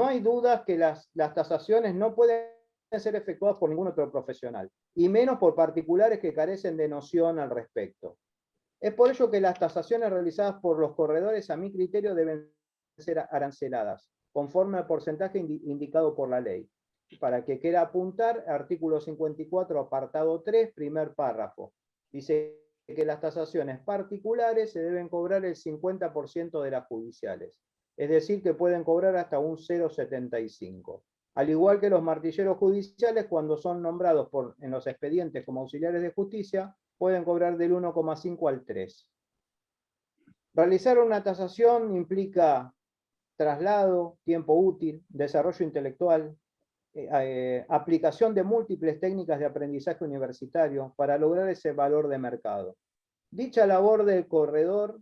hay dudas que las tasaciones no pueden ser efectuadas por ningún otro profesional, y menos por particulares que carecen de noción al respecto. Es por ello que las tasaciones realizadas por los corredores, a mi criterio, deben ser aranceladas, conforme al porcentaje indicado por la ley. Para que quiera apuntar, artículo 54, apartado 3, primer párrafo. Dice que las tasaciones particulares se deben cobrar el 50% de las judiciales. Es decir, que pueden cobrar hasta un 0,75. Al igual que los martilleros judiciales, cuando son nombrados en los expedientes como auxiliares de justicia, pueden cobrar del 1,5 al 3. Realizar una tasación implica traslado, tiempo útil, desarrollo intelectual, aplicación de múltiples técnicas de aprendizaje universitario para lograr ese valor de mercado. Dicha labor del corredor,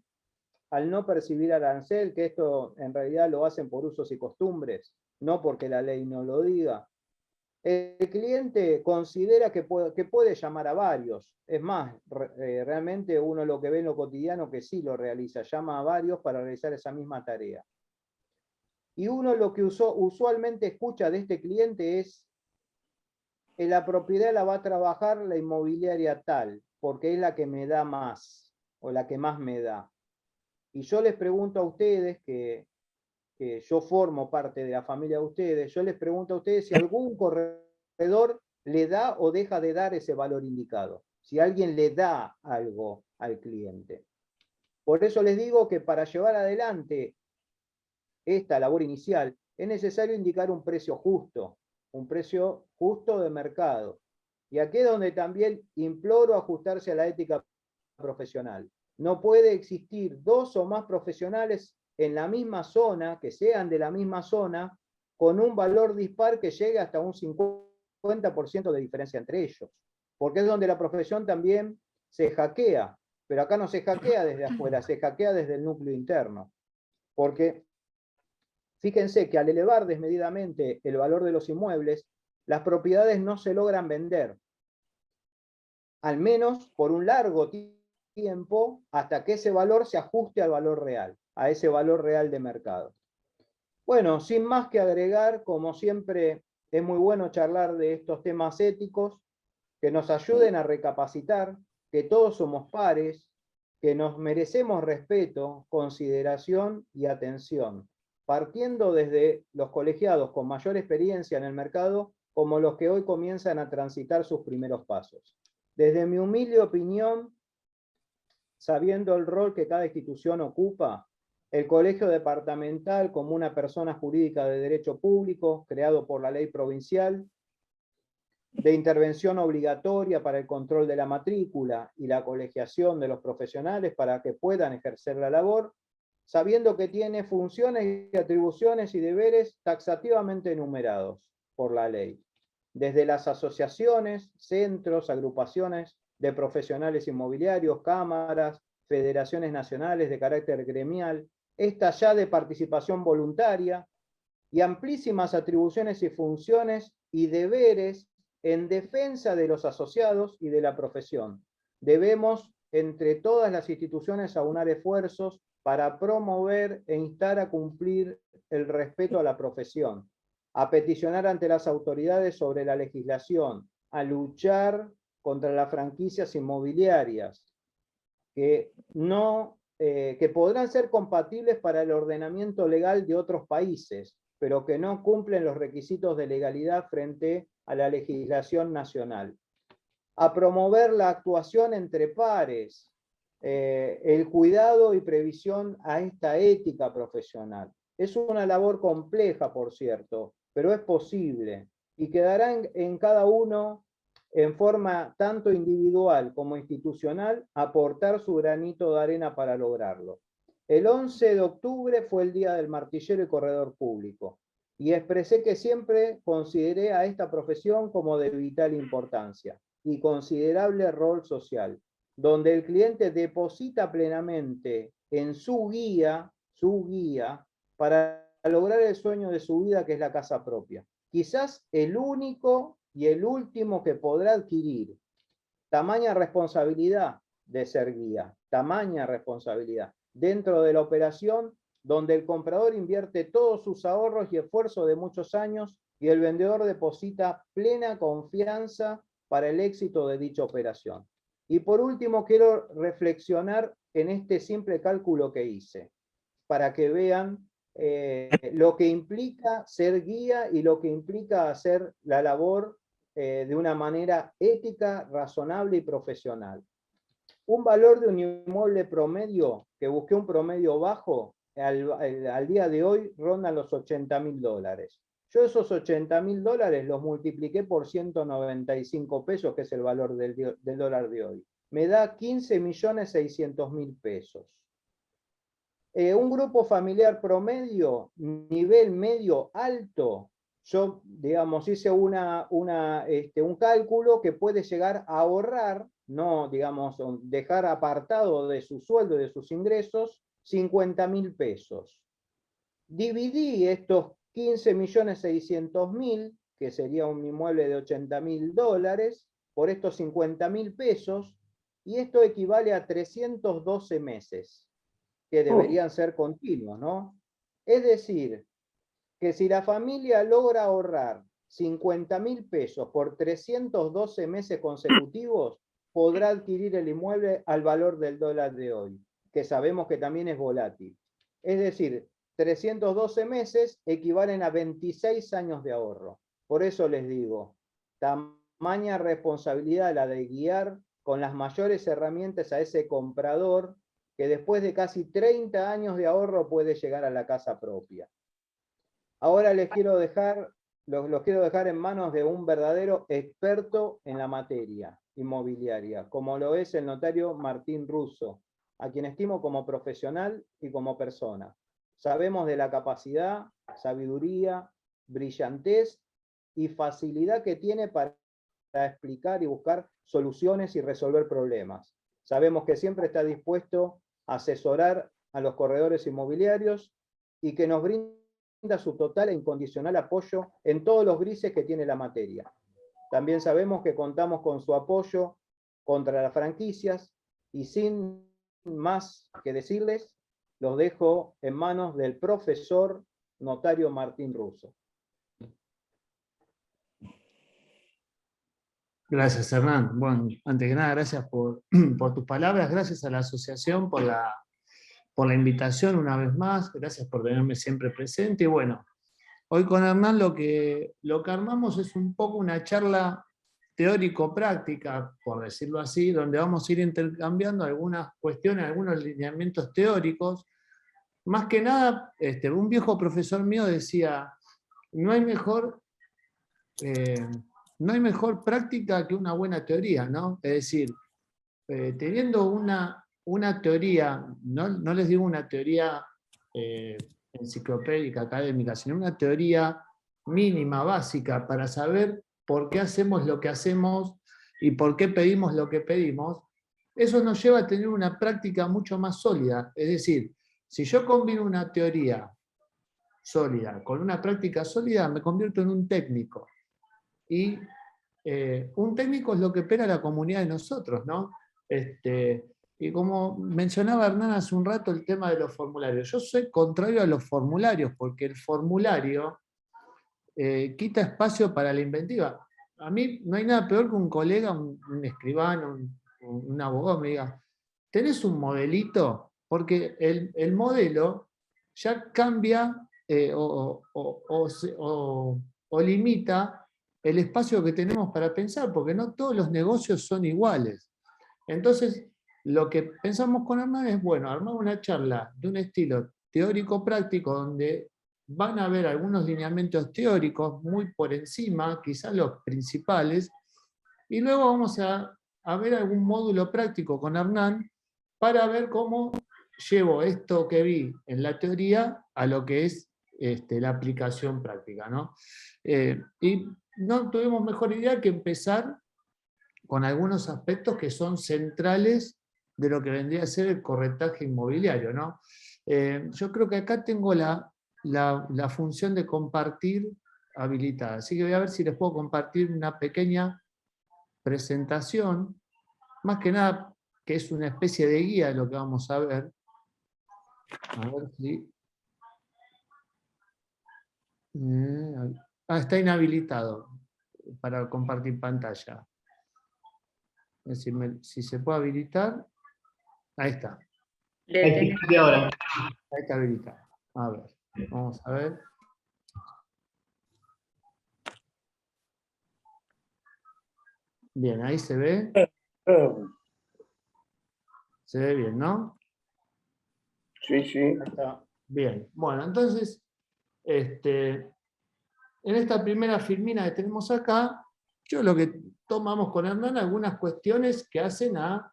al no percibir arancel, que esto en realidad lo hacen por usos y costumbres, no porque la ley no lo diga, el cliente considera que puede llamar a varios. Es más, realmente uno lo que ve en lo cotidiano que sí lo realiza, llama a varios para realizar esa misma tarea. Y uno lo que usualmente escucha de este cliente es: la propiedad la va a trabajar la inmobiliaria tal, porque es la que me da más, o la que más me da. Y yo les pregunto a ustedes, que yo formo parte de la familia de ustedes, yo les pregunto a ustedes si algún corredor le da o deja de dar ese valor indicado, si alguien le da algo al cliente. Por eso les digo que para llevar adelante esta labor inicial es necesario indicar un precio justo de mercado. Y aquí es donde también imploro ajustarse a la ética profesional. No puede existir dos o más profesionales en la misma zona, que sean de la misma zona, con un valor dispar que llegue hasta un 50% de diferencia entre ellos. Porque es donde la profesión también se hackea. Pero acá no se hackea desde afuera, se hackea desde el núcleo interno. Porque fíjense que al elevar desmedidamente el valor de los inmuebles, las propiedades no se logran vender, al menos por un largo tiempo, hasta que ese valor se ajuste al valor real, a ese valor real de mercado. Bueno, sin más que agregar, como siempre, es muy bueno charlar de estos temas éticos que nos ayuden a recapacitar que todos somos pares, que nos merecemos respeto, consideración y atención, partiendo desde los colegiados con mayor experiencia en el mercado como los que hoy comienzan a transitar sus primeros pasos. Desde mi humilde opinión, sabiendo el rol que cada institución ocupa, el colegio departamental, como una persona jurídica de derecho público, creado por la ley provincial, de intervención obligatoria para el control de la matrícula y la colegiación de los profesionales para que puedan ejercer la labor, sabiendo que tiene funciones y atribuciones y deberes taxativamente enumerados por la ley, desde las asociaciones, centros, agrupaciones de profesionales inmobiliarios, cámaras, federaciones nacionales de carácter gremial, esta ya de participación voluntaria, y amplísimas atribuciones y funciones y deberes en defensa de los asociados y de la profesión. Debemos, entre todas las instituciones, aunar esfuerzos para promover e instar a cumplir el respeto a la profesión, a peticionar ante las autoridades sobre la legislación, a luchar contra las franquicias inmobiliarias, que podrán ser compatibles para el ordenamiento legal de otros países, pero que no cumplen los requisitos de legalidad frente a la legislación nacional. A promover la actuación entre pares, el cuidado y previsión a esta ética profesional. Es una labor compleja, por cierto, pero es posible y quedará en cada uno, en forma tanto individual como institucional, aportar su granito de arena para lograrlo. El 11 de octubre fue el Día del Martillero y Corredor Público, y expresé que siempre consideré a esta profesión como de vital importancia y considerable rol social, donde el cliente deposita plenamente en su guía para lograr el sueño de su vida, que es la casa propia. Quizás el único y el último que podrá adquirir. Tamaña responsabilidad de ser guía, tamaña responsabilidad. Dentro de la operación donde el comprador invierte todos sus ahorros y esfuerzo de muchos años y el vendedor deposita plena confianza para el éxito de dicha operación. Y por último, quiero reflexionar en este simple cálculo que hice, para que vean lo que implica ser guía y lo que implica hacer la labor de una manera ética, razonable y profesional. Un valor de un inmueble promedio, que busqué un promedio bajo, al día de hoy rondan los $80.000. Yo esos $80.000 los multipliqué por 195 pesos, que es el valor del dólar de hoy. Me da 15.600.000 pesos. Un grupo familiar promedio, nivel medio alto, yo, digamos, hice un cálculo que puede llegar a ahorrar, no, digamos, dejar apartado de su sueldo, de sus ingresos, 50.000 pesos. Dividí estos 15.600.000, que sería un inmueble de $80.000, por estos 50.000 pesos, y esto equivale a 312 meses, que deberían ser continuos, ¿no? Es decir, que si la familia logra ahorrar 50.000 pesos por 312 meses consecutivos, podrá adquirir el inmueble al valor del dólar de hoy, que sabemos que también es volátil. Es decir, 312 meses equivalen a 26 años de ahorro. Por eso les digo, tamaña responsabilidad la de guiar con las mayores herramientas a ese comprador que después de casi 30 años de ahorro puede llegar a la casa propia. Ahora los quiero dejar en manos de un verdadero experto en la materia inmobiliaria, como lo es el notario Martín Russo, a quien estimo como profesional y como persona. Sabemos de la capacidad, sabiduría, brillantez y facilidad que tiene para explicar y buscar soluciones y resolver problemas. Sabemos que siempre está dispuesto a asesorar a los corredores inmobiliarios y que nos brinda su total e incondicional apoyo en todos los grises que tiene la materia. También sabemos que contamos con su apoyo contra las franquicias y sin más que decirles, los dejo en manos del profesor notario Martín Russo. Gracias, Hernán. Bueno, antes que nada, gracias por tus palabras, gracias a la asociación por la invitación una vez más, gracias por tenerme siempre presente. Y bueno, hoy con Hernán lo que armamos es un poco una charla teórico-práctica, por decirlo así, donde vamos a ir intercambiando algunas cuestiones, algunos lineamientos teóricos. Más que nada, un viejo profesor mío decía, no hay mejor práctica que una buena teoría, ¿no? Es decir, teniendo una teoría, no les digo una teoría enciclopédica, académica, sino una teoría mínima, básica, para saber por qué hacemos lo que hacemos y por qué pedimos lo que pedimos, eso nos lleva a tener una práctica mucho más sólida. Es decir, si yo combino una teoría sólida con una práctica sólida, me convierto en un técnico. Y un técnico es lo que espera la comunidad de nosotros, ¿no? Y como mencionaba Hernán hace un rato el tema de los formularios, yo soy contrario a los formularios, porque el formulario quita espacio para la inventiva. A mí no hay nada peor que un colega, un escribano, un abogado me diga, ¿tenés un modelito? Porque el modelo ya cambia o limita el espacio que tenemos para pensar, porque no todos los negocios son iguales. Entonces, lo que pensamos con Hernán es, bueno, armar una charla de un estilo teórico-práctico donde van a haber algunos lineamientos teóricos muy por encima, quizás los principales, y luego vamos a ver algún módulo práctico con Hernán para ver cómo llevo esto que vi en la teoría a lo que es la aplicación práctica, ¿no? Y no tuvimos mejor idea que empezar con algunos aspectos que son centrales de lo que vendría a ser el corretaje inmobiliario, ¿no? Yo creo que acá tengo la función de compartir habilitada, así que voy a ver si les puedo compartir una pequeña presentación, más que nada que es una especie de guía de lo que vamos a ver. A ver si Está inhabilitado para compartir pantalla. Es decir, si se puede habilitar, ahí está. Ahí ahora. Ahí está habilitado. A ver, vamos a ver. Bien, ahí se ve. Se ve bien, ¿no? Sí, sí. Ahí está. Bien, bueno, entonces, en esta primera filmina que tenemos acá, yo lo que tomamos con Hernán algunas cuestiones que hacen a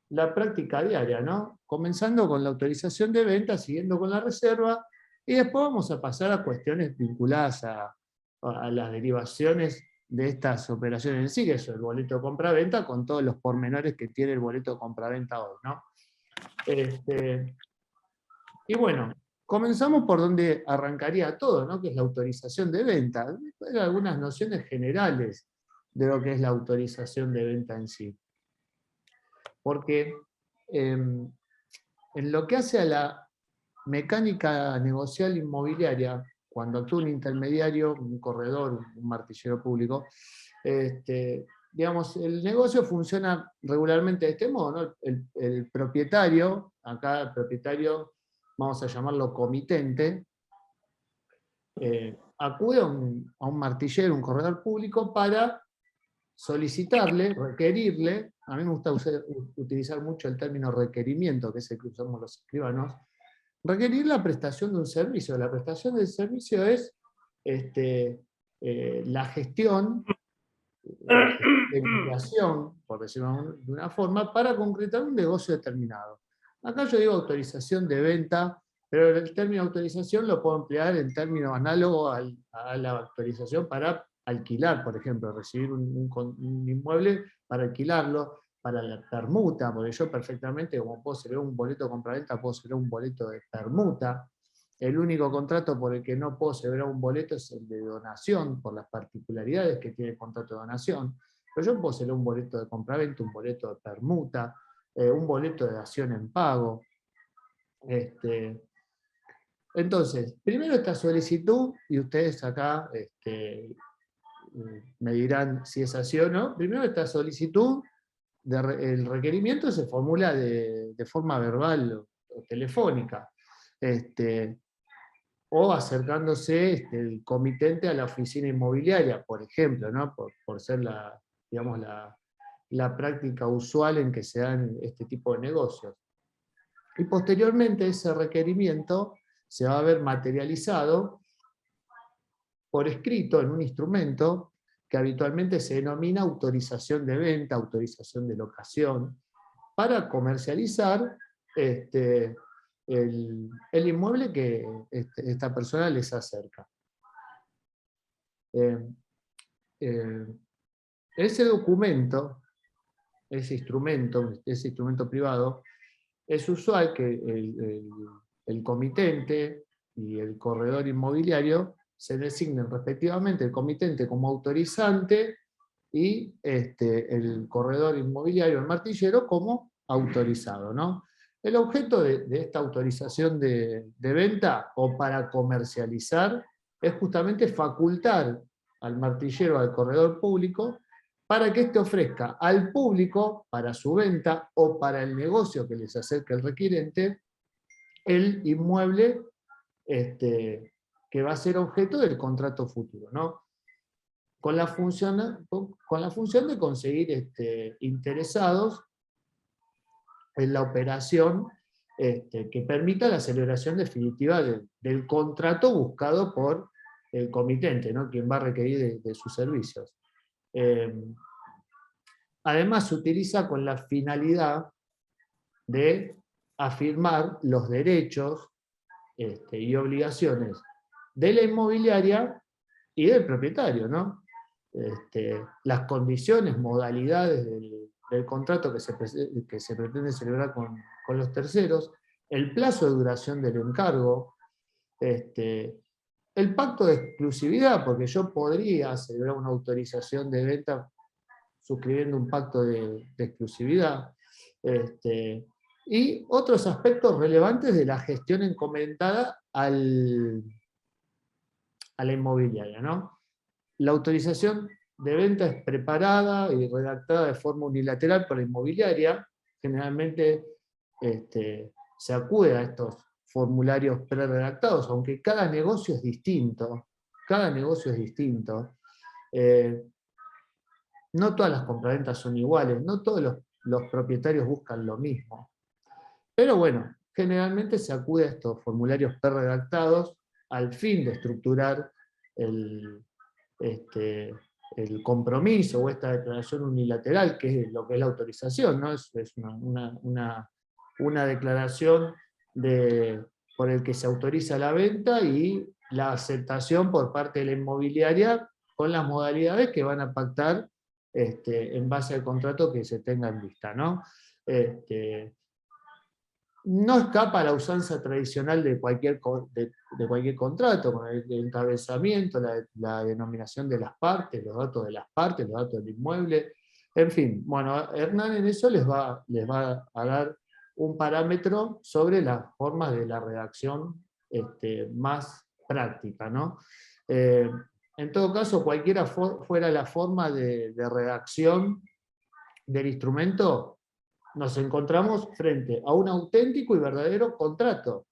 la práctica diaria, ¿no? Comenzando con la autorización de venta, siguiendo con la reserva, y después vamos a pasar a cuestiones vinculadas a las derivaciones de estas operaciones en sí, que es el boleto de compra-venta, con todos los pormenores que tiene el boleto de compra-venta hoy, ¿no? Y bueno, comenzamos por donde arrancaría todo, ¿no? Que es la autorización de venta. Hay algunas nociones generales de lo que es la autorización de venta en sí. Porque en lo que hace a la mecánica negocial inmobiliaria, cuando actúa un intermediario, un corredor, un martillero público, digamos, el negocio funciona regularmente de este modo, ¿no? El propietario, acá el propietario, vamos a llamarlo comitente, acude a un martillero, un corredor público, para solicitarle, requerirle, a mí me gusta utilizar mucho el término requerimiento, que es el que usamos los escribanos, requerir la prestación de un servicio. La prestación del servicio es la gestión de mediación, por decirlo de una forma, para concretar un negocio determinado. Acá yo digo autorización de venta, pero el término autorización lo puedo emplear en términos análogos a la autorización para alquilar, por ejemplo, recibir un inmueble para alquilarlo, para la permuta, porque yo perfectamente, como puedo celebrar un boleto de compraventa, puedo celebrar un boleto de permuta. El único contrato por el que no puedo celebrar un boleto es el de donación, por las particularidades que tiene el contrato de donación. Pero yo puedo celebrar un boleto de compraventa, un boleto de permuta, un boleto de dación en pago. Entonces, primero esta solicitud, y ustedes acá me dirán si es así o no. Primero esta solicitud, el requerimiento se formula de forma verbal o telefónica. O acercándose el comitente a la oficina inmobiliaria, por ejemplo, ¿no? por ser digamos, la práctica usual en que se dan este tipo de negocios. Y posteriormente ese requerimiento se va a ver materializado por escrito en un instrumento que habitualmente se denomina autorización de venta, autorización de locación, para comercializar el inmueble que esta persona les acerca. Ese documento, ese instrumento privado, es usual que el comitente y el corredor inmobiliario se designen respectivamente, el comitente como autorizante y el corredor inmobiliario, el martillero, como autorizado, ¿no? El objeto de esta autorización de venta o para comercializar es justamente facultar al martillero, al corredor público, para que éste ofrezca al público, para su venta o para el negocio que les acerque el requirente, el inmueble que va a ser objeto del contrato futuro, ¿no? Con la función de conseguir interesados en la operación que permita la celebración definitiva del contrato buscado por el comitente, ¿no? Quien va a requerir de sus servicios. Además, se utiliza con la finalidad de afirmar los derechos y obligaciones de la inmobiliaria y del propietario, ¿no? Las condiciones, modalidades del contrato que se pretende celebrar con los terceros, el plazo de duración del encargo, el pacto de exclusividad, porque yo podría celebrar una autorización de venta suscribiendo un pacto de exclusividad, y otros aspectos relevantes de la gestión encomendada al a la inmobiliaria, ¿no? La autorización de venta es preparada y redactada de forma unilateral por la inmobiliaria. Generalmente se acude a estos formularios preredactados, aunque cada negocio es distinto. Cada negocio es distinto. No todas las compraventas son iguales, no todos los propietarios buscan lo mismo. Pero bueno, generalmente se acude a estos formularios preredactados al fin de estructurar el compromiso o esta declaración unilateral, que es lo que es la autorización, ¿no? Es una declaración por el que se autoriza la venta y la aceptación por parte de la inmobiliaria con las modalidades que van a pactar en base al contrato que se tenga en vista, ¿no? No escapa a la usanza tradicional de cualquier contrato, con el encabezamiento, la denominación de las partes, los datos de las partes, los datos del inmueble, en fin. Bueno, Hernán en eso les va a dar un parámetro sobre las formas de la redacción más práctica, ¿no? En todo caso, cualquiera fuera la forma de redacción del instrumento, nos encontramos frente a un auténtico y verdadero contrato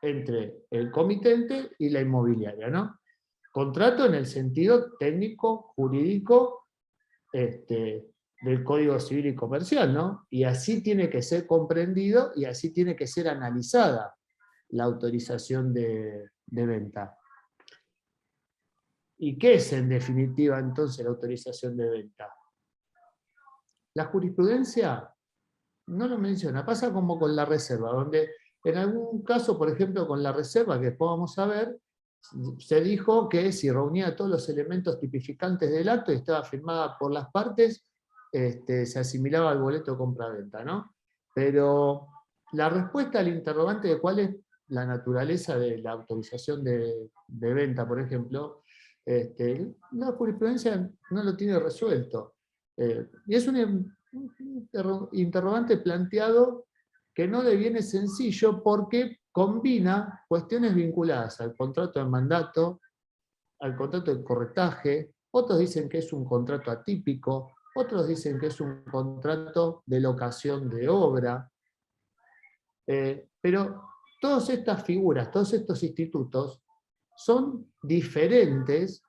entre el comitente y la inmobiliaria, ¿no? Contrato en el sentido técnico, jurídico, del Código Civil y Comercial, ¿no? Y así tiene que ser comprendido y así tiene que ser analizada la autorización de venta. ¿Y qué es en definitiva entonces la autorización de venta? La jurisprudencia no lo menciona, pasa como con la reserva, donde en algún caso, por ejemplo, con la reserva, que después vamos a ver, se dijo que si reunía todos los elementos tipificantes del acto y estaba firmada por las partes, se asimilaba al boleto de compra-venta, ¿no? Pero la respuesta al interrogante de cuál es la naturaleza de la autorización de venta, por ejemplo, la jurisprudencia no lo tiene resuelto. Y es un interrogante planteado que no deviene sencillo porque combina cuestiones vinculadas al contrato de mandato, al contrato de corretaje, otros dicen que es un contrato atípico, otros dicen que es un contrato de locación de obra, pero todas estas figuras, todos estos institutos son diferentes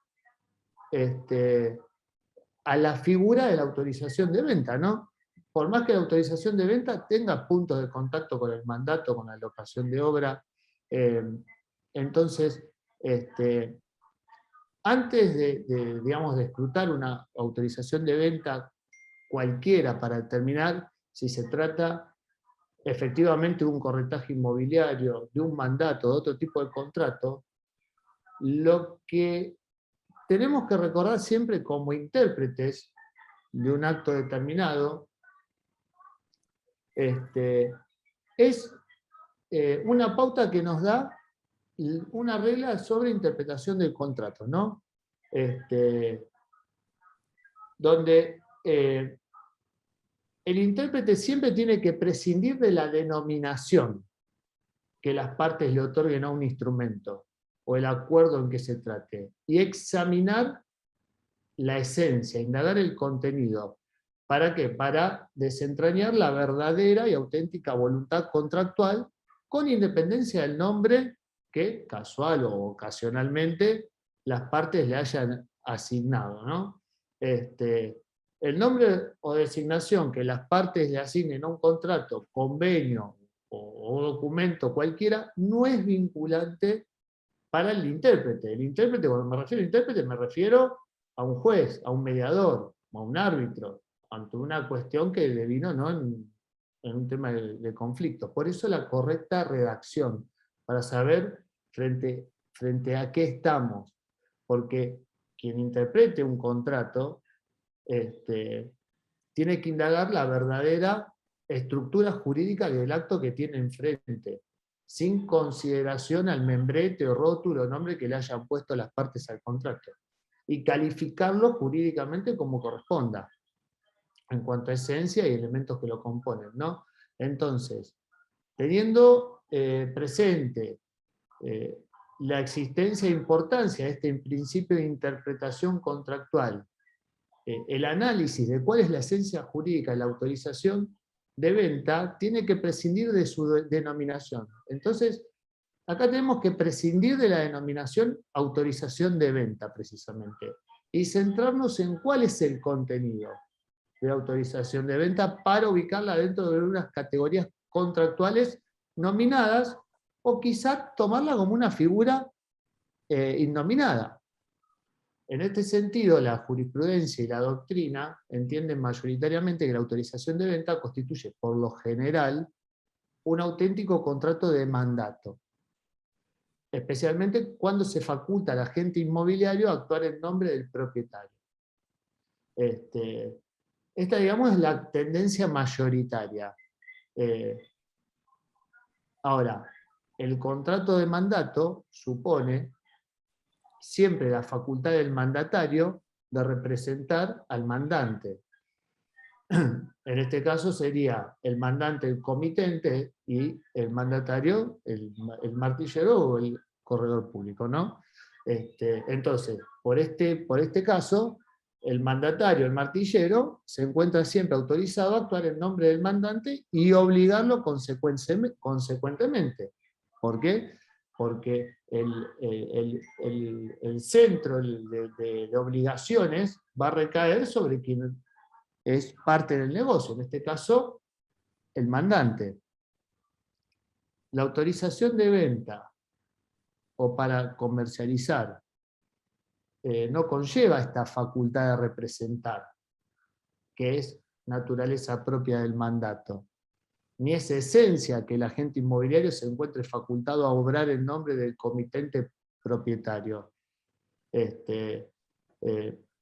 a la figura de la autorización de venta, ¿no? Por más que la autorización de venta tenga puntos de contacto con el mandato, con la locación de obra, entonces, antes digamos, de escrutar una autorización de venta cualquiera para determinar si se trata efectivamente de un corretaje inmobiliario, de un mandato, de otro tipo de contrato, lo que tenemos que recordar siempre como intérpretes de un acto determinado es una pauta que nos da una regla sobre interpretación del contrato, ¿no? Donde el intérprete siempre tiene que prescindir de la denominación que las partes le otorguen a un instrumento o el acuerdo en que se trate, y examinar la esencia, indagar el contenido. ¿Para qué? Para desentrañar la verdadera y auténtica voluntad contractual, con independencia del nombre que casual o ocasionalmente las partes le hayan asignado, ¿no? El nombre o designación que las partes le asignen a un contrato, convenio o documento cualquiera, no es vinculante para el intérprete. El intérprete, cuando me refiero a intérprete, me refiero a un juez, a un mediador, a un árbitro, ante una cuestión que devino, ¿no?, en un tema de conflicto. Por eso la correcta redacción, para saber frente a qué estamos. Porque quien interprete un contrato tiene que indagar la verdadera estructura jurídica del acto que tiene enfrente, sin consideración al membrete o rótulo o nombre que le hayan puesto las partes al contrato, y calificarlo jurídicamente como corresponda, en cuanto a esencia y elementos que lo componen, ¿no? Entonces, teniendo presente la existencia e importancia de este principio de interpretación contractual, el análisis de cuál es la esencia jurídica de la autorización de venta, tiene que prescindir de su denominación. Entonces, acá tenemos que prescindir de la denominación autorización de venta, precisamente, y centrarnos en cuál es el contenido de la autorización de venta para ubicarla dentro de unas categorías contractuales nominadas, o quizá tomarla como una figura innominada. En este sentido, la jurisprudencia y la doctrina entienden mayoritariamente que la autorización de venta constituye, por lo general, un auténtico contrato de mandato, especialmente cuando se faculta al agente inmobiliario a actuar en nombre del propietario. Esta, digamos, es la tendencia mayoritaria. Ahora, el contrato de mandato supone siempre la facultad del mandatario de representar al mandante. En este caso sería el mandante el comitente y el mandatario el martillero o el corredor público, ¿no? Entonces, por este caso, el mandatario, el martillero, se encuentra siempre autorizado a actuar en nombre del mandante y obligarlo consecuentemente. ¿Por qué? Porque el centro de obligaciones va a recaer sobre quien es parte del negocio, en este caso, el mandante. La autorización de venta o para comercializar no conlleva esta facultad de representar, que es naturaleza propia del mandato, ni es esencia que el agente inmobiliario se encuentre facultado a obrar en nombre del comitente propietario.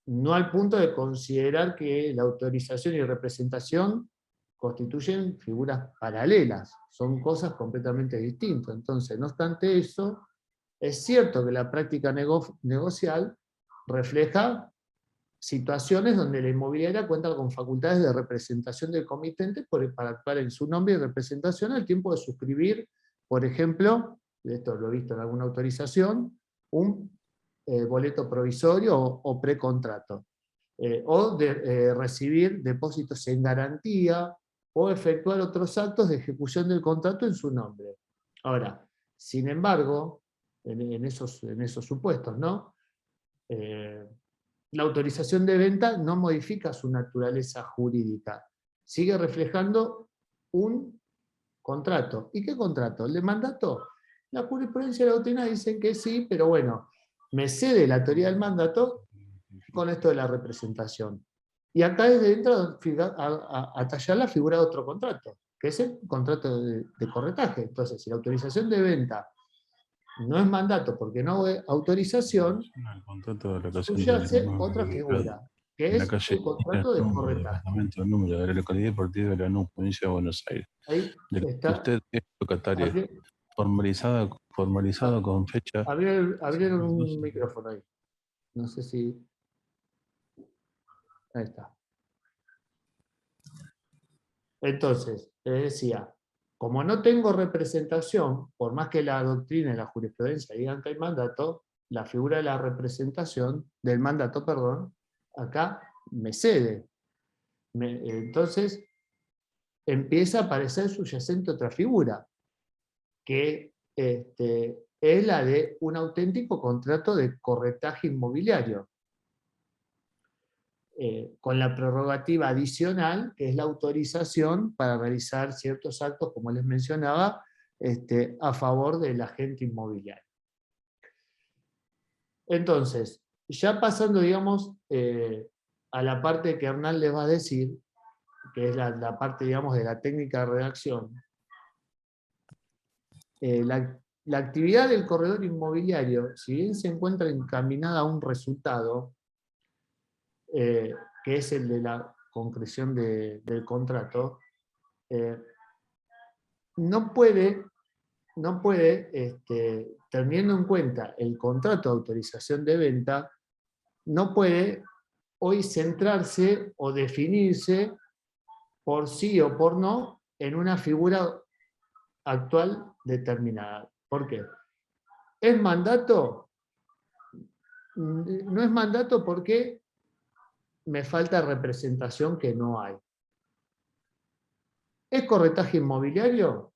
No al punto de considerar que la autorización y representación constituyen figuras paralelas, son cosas completamente distintas. Entonces, no obstante eso, es cierto que la práctica negocial refleja situaciones donde la inmobiliaria cuenta con facultades de representación del comitente para actuar en su nombre y representación al tiempo de suscribir, por ejemplo, esto lo he visto en alguna autorización, un boleto provisorio o precontrato, o de recibir depósitos en garantía, o efectuar otros actos de ejecución del contrato en su nombre. Ahora, sin embargo, en esos supuestos, ¿no? La autorización de venta no modifica su naturaleza jurídica, sigue reflejando un contrato. ¿Y qué contrato? ¿El de mandato? La jurisprudencia y la doctrina dicen que sí, pero bueno, me cede la teoría del mandato con esto de la representación. Y acá es de entrada a tallar la figura de otro contrato, que es el contrato de corretaje. Entonces, si la autorización de venta no es mandato porque no hay autorización, El contrato de locación subyace otra figura, que en la es calle el contrato de número, corretaje. departamento, número de la localidad deportiva de Lanús, provincia de Buenos Aires. Ahí De está. usted es locatario, formalizado con fecha. Abrieron un micrófono ahí. No sé si... Ahí está. Entonces, les decía, como no tengo representación, por más que la doctrina y la jurisprudencia digan que hay mandato, la figura de la representación, del mandato, perdón, acá me cede. Entonces, empieza a aparecer subyacente otra figura, que es la de un auténtico contrato de corretaje inmobiliario, con la prerrogativa adicional, que es la autorización para realizar ciertos actos, como les mencionaba, a favor del agente inmobiliario. Entonces, ya pasando, digamos, a la parte que Hernán les va a decir, que es la parte, digamos, de la técnica de redacción, la actividad del corredor inmobiliario, si bien se encuentra encaminada a un resultado, que es el de la concreción del contrato, no puede, teniendo en cuenta el contrato de autorización de venta, no puede hoy centrarse o definirse por sí o por no en una figura actual determinada. ¿Por qué? ¿Es mandato? No es mandato porque me falta representación que no hay. ¿Es corretaje inmobiliario?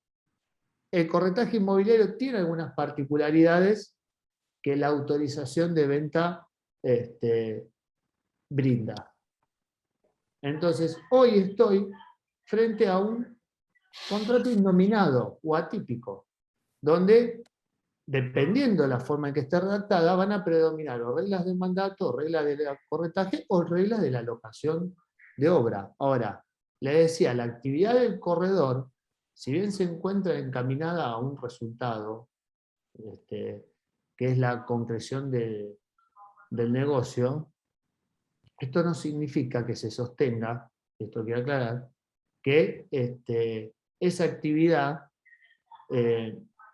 El corretaje inmobiliario tiene algunas particularidades que la autorización de venta brinda. Entonces, hoy estoy frente a un contrato innominado o atípico, donde, dependiendo de la forma en que esté redactada, van a predominar o reglas de mandato, o reglas de corretaje, o reglas de la locación de obra. Ahora, le decía, la actividad del corredor, si bien se encuentra encaminada a un resultado, que es la concreción del negocio, esto no significa que se sostenga, esto quiero aclarar, que esa actividad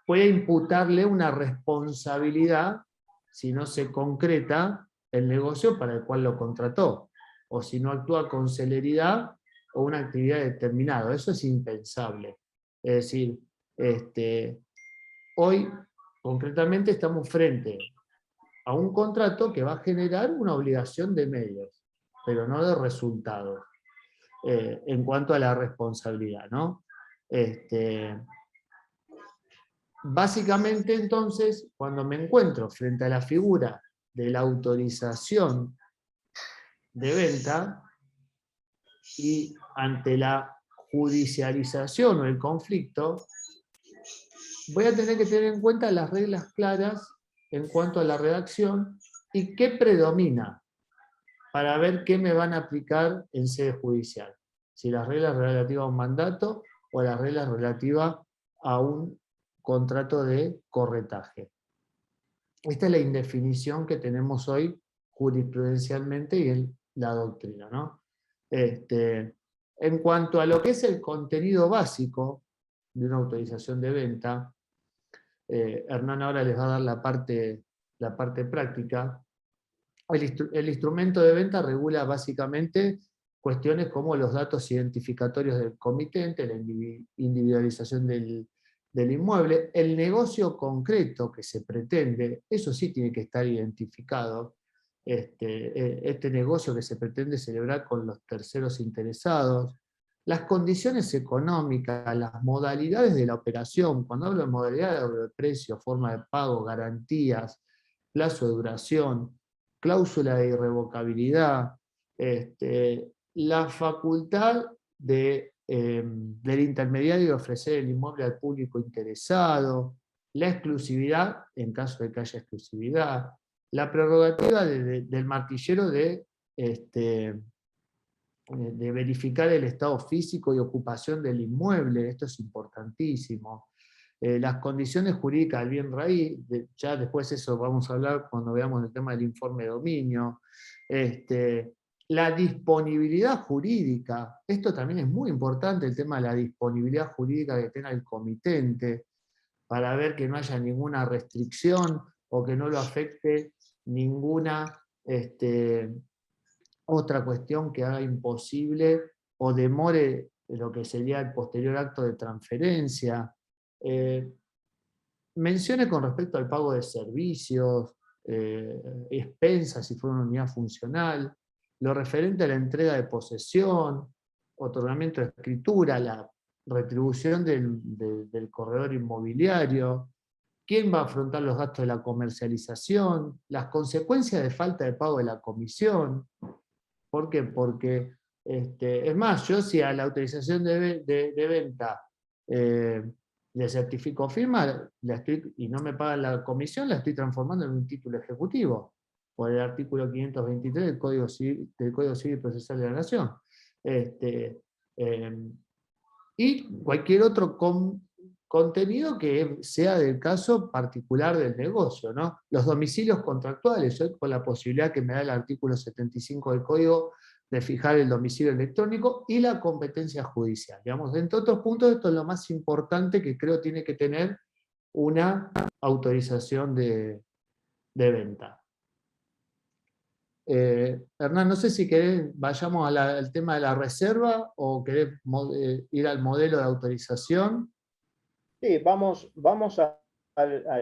puede imputarle una responsabilidad si no se concreta el negocio para el cual lo contrató, o si no actúa con celeridad o una actividad determinada. Eso es impensable. Es decir, hoy concretamente estamos frente a un contrato que va a generar una obligación de medios, pero no de resultados, en cuanto a la responsabilidad, ¿no? Básicamente, entonces, cuando me encuentro frente a la figura de la autorización de venta y ante la judicialización o el conflicto, voy a tener que tener en cuenta las reglas claras en cuanto a la redacción y qué predomina para ver qué me van a aplicar en sede judicial. Si las reglas relativas a un mandato o las reglas relativas a un contrato de corretaje. Esta es la indefinición que tenemos hoy jurisprudencialmente y en la doctrina, ¿no? En cuanto a lo que es el contenido básico de una autorización de venta, Hernán ahora les va a dar la parte práctica. El instrumento de venta regula básicamente cuestiones como los datos identificatorios del comitente, la individualización del inmueble, el negocio concreto que se pretende, eso sí tiene que estar identificado, este negocio que se pretende celebrar con los terceros interesados, las condiciones económicas, las modalidades de la operación. Cuando hablo de modalidades, hablo de precio, forma de pago, garantías, plazo de duración, cláusula de irrevocabilidad, la facultad del intermediario de ofrecer el inmueble al público interesado, la exclusividad, en caso de que haya exclusividad, la prerrogativa del martillero de verificar el estado físico y ocupación del inmueble, esto es importantísimo. Las condiciones jurídicas del bien raíz, ya después eso vamos a hablar cuando veamos el tema del informe de dominio. La disponibilidad jurídica, esto también es muy importante, el tema de la disponibilidad jurídica que tenga el comitente, para ver que no haya ninguna restricción o que no lo afecte ninguna otra cuestión que haga imposible o demore lo que sería el posterior acto de transferencia. Mencione con respecto al pago de servicios, expensas si fuera una unidad funcional, lo referente a la entrega de posesión, otorgamiento de escritura, la retribución del corredor inmobiliario, quién va a afrontar los gastos de la comercialización, las consecuencias de falta de pago de la comisión. ¿Por qué? Porque, es más, yo si a la autorización de venta le certifico firma y no me pagan la comisión, la estoy transformando en un título ejecutivo, por el artículo 523 del Código Civil y Procesal de la Nación. Y cualquier otro contenido que sea del caso particular del negocio, ¿no? Los domicilios contractuales, hoy con la posibilidad que me da el artículo 75 del Código de fijar el domicilio electrónico y la competencia judicial. Digamos, entre otros puntos, esto es lo más importante que creo tiene que tener una autorización de venta. Hernán, no sé si querés, vayamos al tema de la reserva o querés ir al modelo de autorización. Sí, vamos a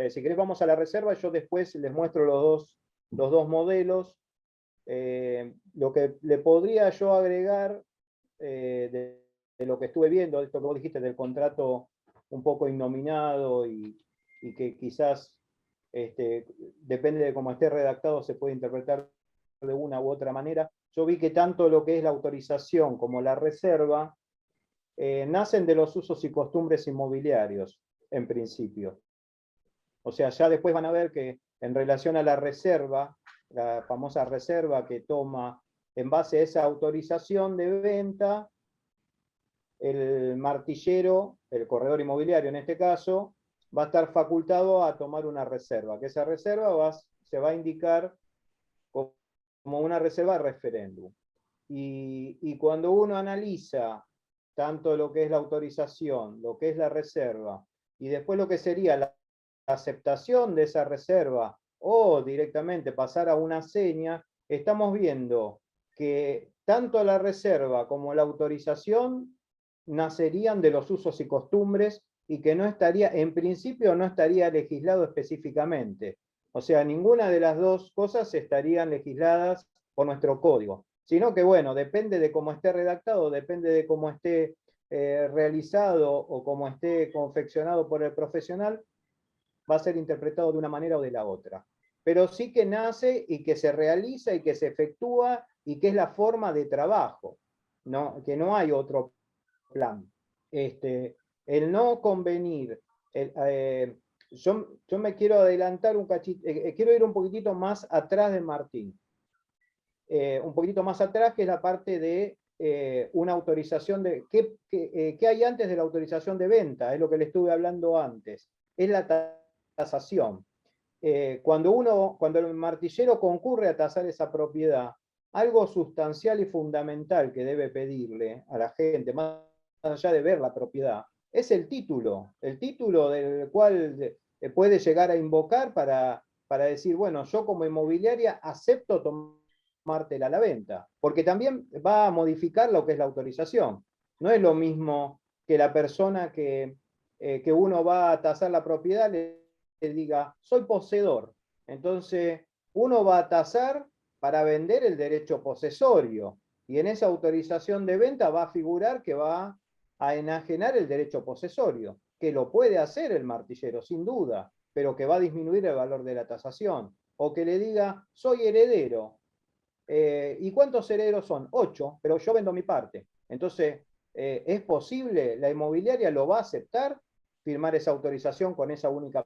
si querés vamos a la reserva, yo después les muestro los dos modelos. Lo que le podría yo agregar de lo que estuve viendo, esto que vos dijiste del contrato un poco innominado y que quizás depende de cómo esté redactado, se puede interpretar de una u otra manera. Yo vi que tanto lo que es la autorización como la reserva nacen de los usos y costumbres inmobiliarios, en principio. O sea, ya después van a ver que en relación a la reserva, la famosa reserva que toma en base a esa autorización de venta, el martillero, el corredor inmobiliario en este caso, va a estar facultado a tomar una reserva, que esa reserva se va a indicar como una reserva de referéndum. Y cuando uno analiza tanto lo que es la autorización, lo que es la reserva, y después lo que sería la aceptación de esa reserva o directamente pasar a una seña, estamos viendo que tanto la reserva como la autorización nacerían de los usos y costumbres y que no estaría, en principio no estaría legislado específicamente. O sea, ninguna de las dos cosas estarían legisladas por nuestro código, sino que bueno, depende de cómo esté redactado, depende de cómo esté realizado o cómo esté confeccionado por el profesional, va a ser interpretado de una manera o de la otra. Pero sí que nace y que se realiza y que se efectúa y que es la forma de trabajo, ¿no? Que no hay otro plan. El no convenir, yo me quiero adelantar un cachito, quiero ir un poquitito más atrás de Martín. Un poquitito más atrás, que es la parte de una autorización de... ¿Qué hay antes de la autorización de venta? Es lo que le estuve hablando antes. Es la tasación. Cuando el martillero concurre a tasar esa propiedad, algo sustancial y fundamental que debe pedirle a la gente, más allá de ver la propiedad, es el título del cual puede llegar a invocar para decir, bueno, yo como inmobiliaria acepto tomártela a la venta, porque también va a modificar lo que es la autorización. No es lo mismo que la persona que uno va a tasar la propiedad le diga, soy poseedor. Entonces, uno va a tasar para vender el derecho posesorio, y en esa autorización de venta va a figurar que va a enajenar el derecho posesorio, que lo puede hacer el martillero, sin duda, pero que va a disminuir el valor de la tasación. O que le diga, soy heredero. ¿Y cuántos herederos son? 8, pero yo vendo mi parte. Entonces, ¿es posible? ¿La inmobiliaria lo va a aceptar? ¿Firmar esa autorización con esa única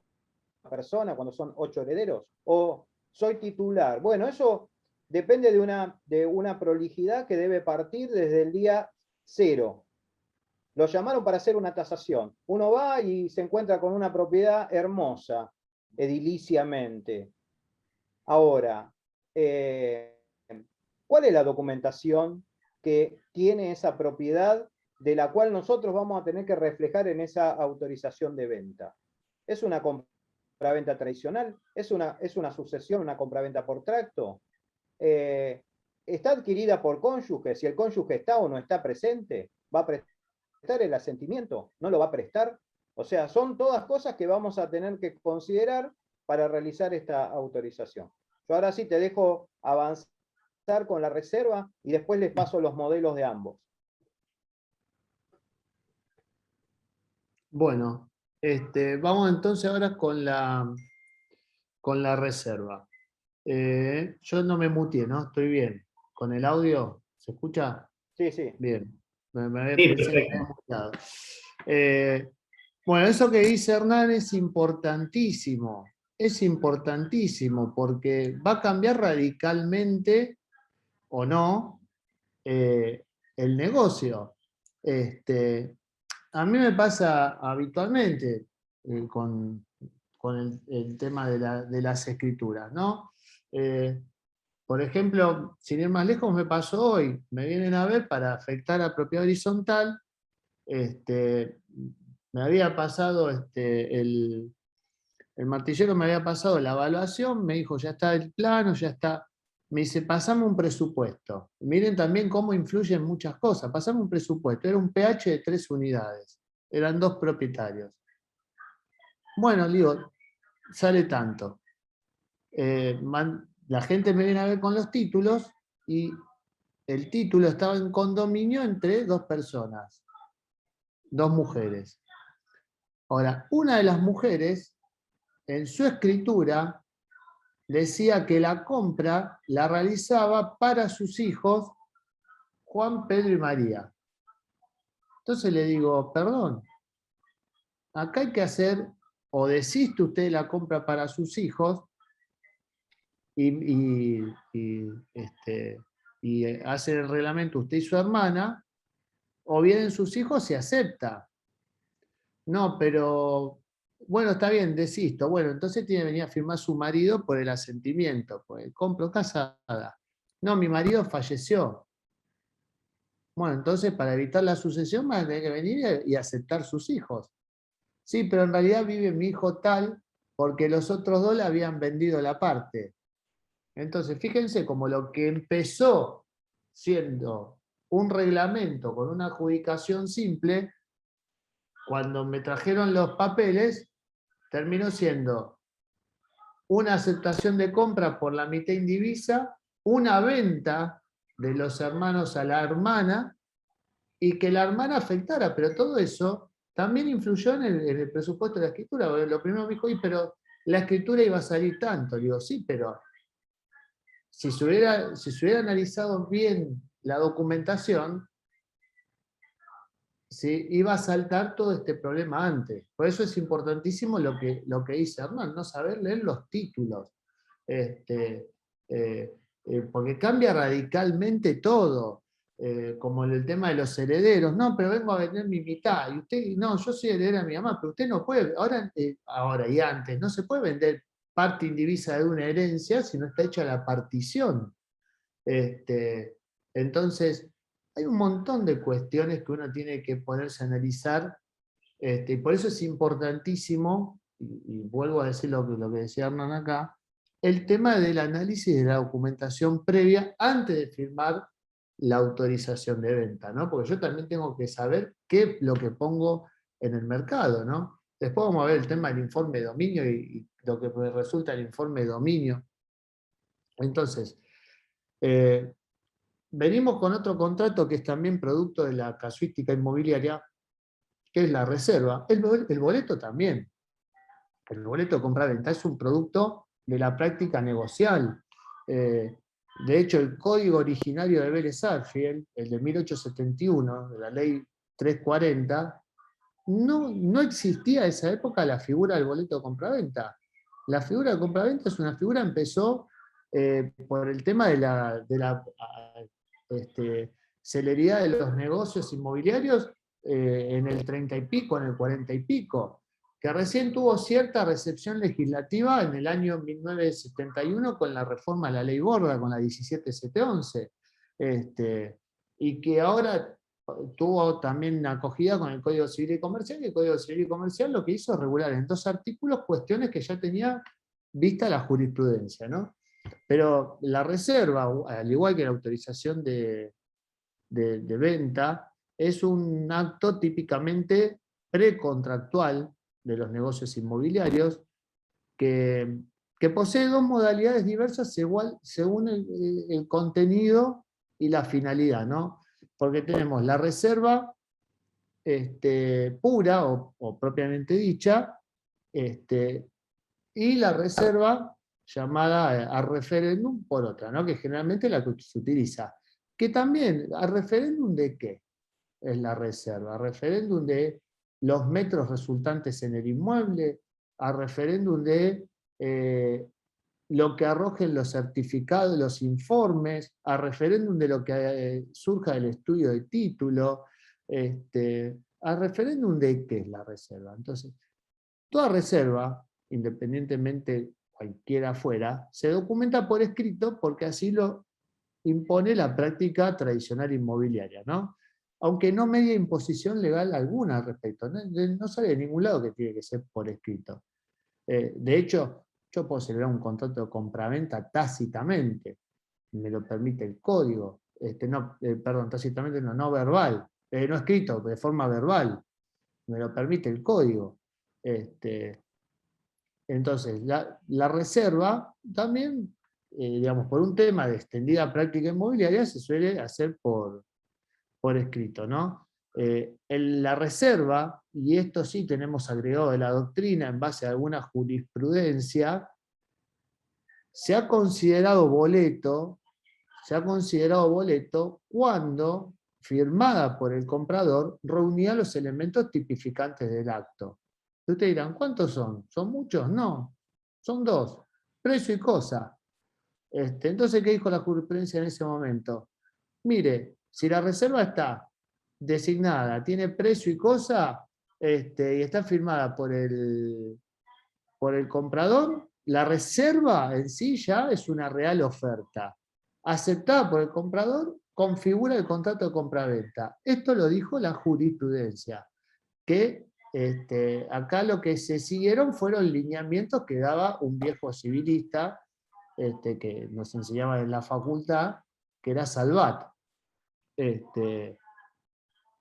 persona cuando son 8 herederos? ¿O soy titular? Bueno, eso depende de una prolijidad que debe partir desde el día 0. Lo llamaron para hacer una tasación. Uno va y se encuentra con una propiedad hermosa, ediliciamente. Ahora, ¿cuál es la documentación que tiene esa propiedad de la cual nosotros vamos a tener que reflejar en esa autorización de venta? ¿Es una compraventa tradicional? ¿Es una sucesión, una compraventa por tracto? ¿Está adquirida por cónyuge? Si el cónyuge está o no está presente, ¿va a prestar el asentimiento? ¿No lo va a prestar? O sea, son todas cosas que vamos a tener que considerar para realizar esta autorización. Yo ahora sí te dejo avanzar con la reserva y después les paso los modelos de ambos. Bueno, vamos entonces ahora con la reserva. Yo no me muteé, ¿no? Estoy bien. ¿Con el audio? ¿Se escucha? Sí, sí. Bien. Sí, Pensé que me había muteado. Bueno, eso que dice Hernán es importantísimo. Es importantísimo porque va a cambiar radicalmente o no el negocio. A mí me pasa habitualmente con el tema de las escrituras, ¿no? Por ejemplo, sin ir más lejos, me pasó hoy. Me vienen a ver para afectar a propiedad horizontal. Me había pasado el martillero me había pasado la evaluación, me dijo, ya está el plano, ya está. Me dice, pasame un presupuesto. Miren también cómo influyen muchas cosas. Pasame un presupuesto. Era un pH de 3 unidades. Eran 2 propietarios. Bueno, le digo, sale tanto. La gente me viene a ver con los títulos y el título estaba en condominio entre dos personas, dos mujeres. Ahora, una de las mujeres, en su escritura, decía que la compra la realizaba para sus hijos, Juan, Pedro y María. Entonces le digo, perdón, acá hay que hacer, o desiste usted la compra para sus hijos, y hace el reglamento usted y su hermana, o bien sus hijos se acepta. No, pero bueno, está bien, desisto. Bueno, entonces tiene que venir a firmar su marido por el asentimiento, pues compro casada. No, mi marido falleció. Bueno, entonces para evitar la sucesión van a tener que venir y aceptar sus hijos. Sí, pero en realidad vive mi hijo tal porque los otros dos le habían vendido la parte. Entonces, fíjense como lo que empezó siendo un reglamento con una adjudicación simple, cuando me trajeron los papeles, terminó siendo una aceptación de compra por la mitad indivisa, una venta de los hermanos a la hermana, y que la hermana afectara, pero todo eso también influyó en el presupuesto de la escritura. Lo primero me dijo, pero la escritura iba a salir tanto. Le digo, sí, pero si se hubiera analizado bien la documentación, ¿sí? Iba a saltar todo este problema antes. Por eso es importantísimo lo que dice Hernán, no saber leer los títulos. Porque cambia radicalmente todo. Como el tema de los herederos. No, pero vengo a vender mi mitad. Y usted, no, yo soy heredera de mi mamá, pero usted no puede, ahora y antes, no se puede vender parte indivisa de una herencia si no está hecha la partición. Entonces, hay un montón de cuestiones que uno tiene que ponerse a analizar, y por eso es importantísimo, y vuelvo a decir lo que decía Hernán acá, el tema del análisis de la documentación previa antes de firmar la autorización de venta, ¿no? Porque yo también tengo que saber qué es lo que pongo en el mercado, ¿no? Después vamos a ver el tema del informe de dominio y lo que resulta el informe de dominio. Entonces, venimos con otro contrato que es también producto de la casuística inmobiliaria, que es la reserva. El boleto también. El boleto de compra-venta es un producto de la práctica negocial. De hecho, el código originario de Vélez Sarsfield, el de 1871, de la ley 340, no existía a esa época la figura del boleto de compraventa. La figura de compraventa es una figura que empezó por el tema de la celeridad de los negocios inmobiliarios en el 30 y pico, en el 40 y pico, que recién tuvo cierta recepción legislativa en el año 1971 con la reforma de la ley Borda, con la 17711, y que ahora tuvo también acogida con el Código Civil y Comercial, y el Código Civil y Comercial lo que hizo es regular en 2 artículos cuestiones que ya tenía vista la jurisprudencia, ¿no? Pero la reserva, al igual que la autorización de venta, es un acto típicamente precontractual de los negocios inmobiliarios que posee 2 modalidades diversas según el contenido y la finalidad, ¿no? Porque tenemos la reserva pura o propiamente dicha, y la reserva llamada a referéndum por otra, ¿no? Que generalmente es la que se utiliza. Que también, ¿a referéndum de qué es la reserva? A referéndum de los metros resultantes en el inmueble, a referéndum de lo que arrojen los certificados, los informes, a referéndum de lo que surja del estudio de título, a referéndum de qué es la reserva. Entonces, toda reserva, independientemente cualquiera fuera, se documenta por escrito porque así lo impone la práctica tradicional inmobiliaria, ¿no? Aunque no media imposición legal alguna al respecto. No sale de ningún lado que tiene que ser por escrito. De hecho, yo puedo celebrar un contrato de compraventa tácitamente, me lo permite el código, perdón, tácitamente no verbal, no escrito, de forma verbal, me lo permite el código. Entonces, la reserva también, digamos, por un tema de extendida práctica inmobiliaria, se suele hacer por escrito, ¿no? La reserva, y esto sí tenemos agregado de la doctrina en base a alguna jurisprudencia, se ha considerado boleto cuando, firmada por el comprador, reunía los elementos tipificantes del acto. Y ustedes dirán, ¿cuántos son? ¿Son muchos? No, son 2, precio y cosa. Entonces, ¿qué dijo la jurisprudencia en ese momento? Mire, si la reserva está designada, tiene precio y cosa, y está firmada por el comprador, la reserva en sí ya es una real oferta. Aceptada por el comprador, configura el contrato de compraventa. Esto lo dijo la jurisprudencia, que acá lo que se siguieron fueron lineamientos que daba un viejo civilista que nos enseñaba en la facultad, que era Salvat. Es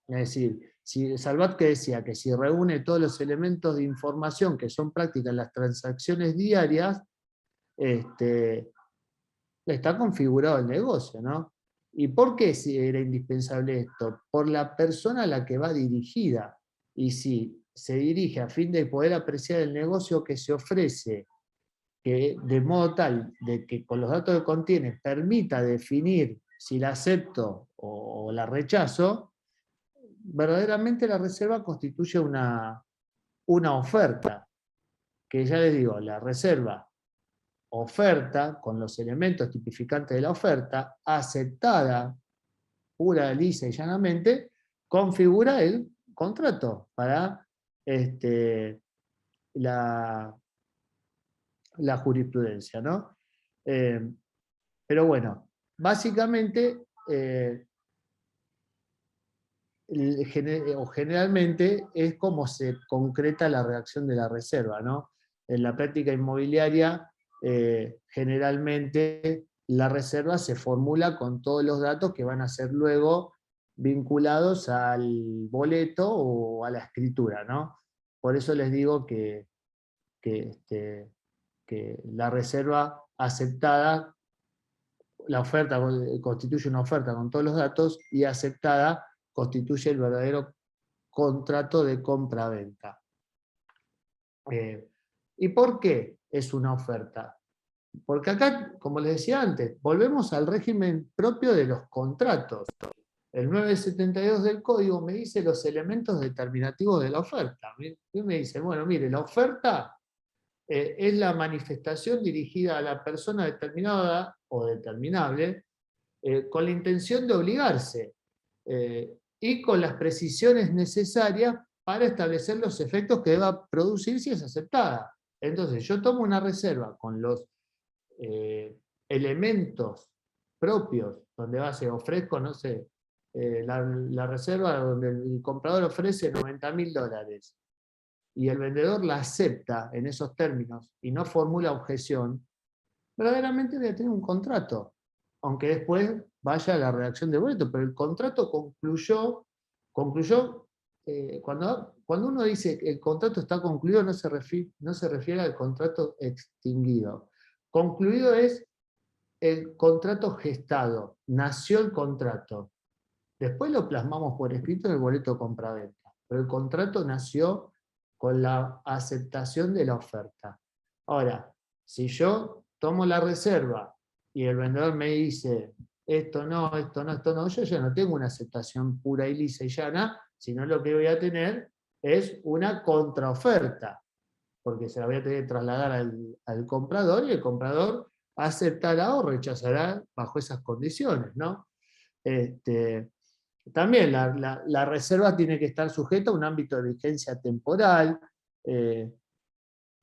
decir, Salvat que decía que si reúne todos los elementos de información que son prácticas en las transacciones diarias, está configurado el negocio, ¿no? ¿Y por qué era indispensable esto? Por la persona a la que va dirigida. Y si se dirige a fin de poder apreciar el negocio que se ofrece, que de modo tal de que con los datos que contiene permita definir si la acepto o la rechazo, verdaderamente la reserva constituye una oferta, que ya les digo, la reserva oferta, con los elementos tipificantes de la oferta, aceptada, pura, lisa y llanamente, configura el contrato para la jurisprudencia, ¿no? Pero bueno, básicamente, generalmente es como se concreta la redacción de la reserva, ¿no? En la práctica inmobiliaria, generalmente la reserva se formula con todos los datos que van a ser luego vinculados al boleto o a la escritura, ¿no? Por eso les digo que la reserva aceptada, la oferta constituye una oferta con todos los datos, y aceptada constituye el verdadero contrato de compra-venta. ¿Y por qué es una oferta? Porque acá, como les decía antes, volvemos al régimen propio de los contratos. El 972 del código me dice los elementos determinativos de la oferta. Y me dice, bueno, mire, la oferta es la manifestación dirigida a la persona determinada o determinable con la intención de obligarse y con las precisiones necesarias para establecer los efectos que deba producir si es aceptada. Entonces, yo tomo una reserva con los elementos propios, donde va a ser, ofrezco, no sé, la reserva donde el comprador ofrece $90.000 y el vendedor la acepta en esos términos y no formula objeción, verdaderamente debe tener un contrato, aunque después vaya a la redacción de boleto, pero el contrato concluyó cuando uno dice que el contrato está concluido, no se refiere al contrato extinguido. Concluido es el contrato gestado, nació el contrato. Después lo plasmamos por escrito en el boleto de compraventa, pero el contrato nació con la aceptación de la oferta. Ahora, si yo tomo la reserva y el vendedor me dice esto no, esto no, esto no, yo ya no tengo una aceptación pura y lisa y llana, sino lo que voy a tener es una contraoferta, porque se la voy a tener que trasladar al comprador, y el comprador aceptará o rechazará bajo esas condiciones, ¿no? También la reserva tiene que estar sujeta a un ámbito de vigencia temporal.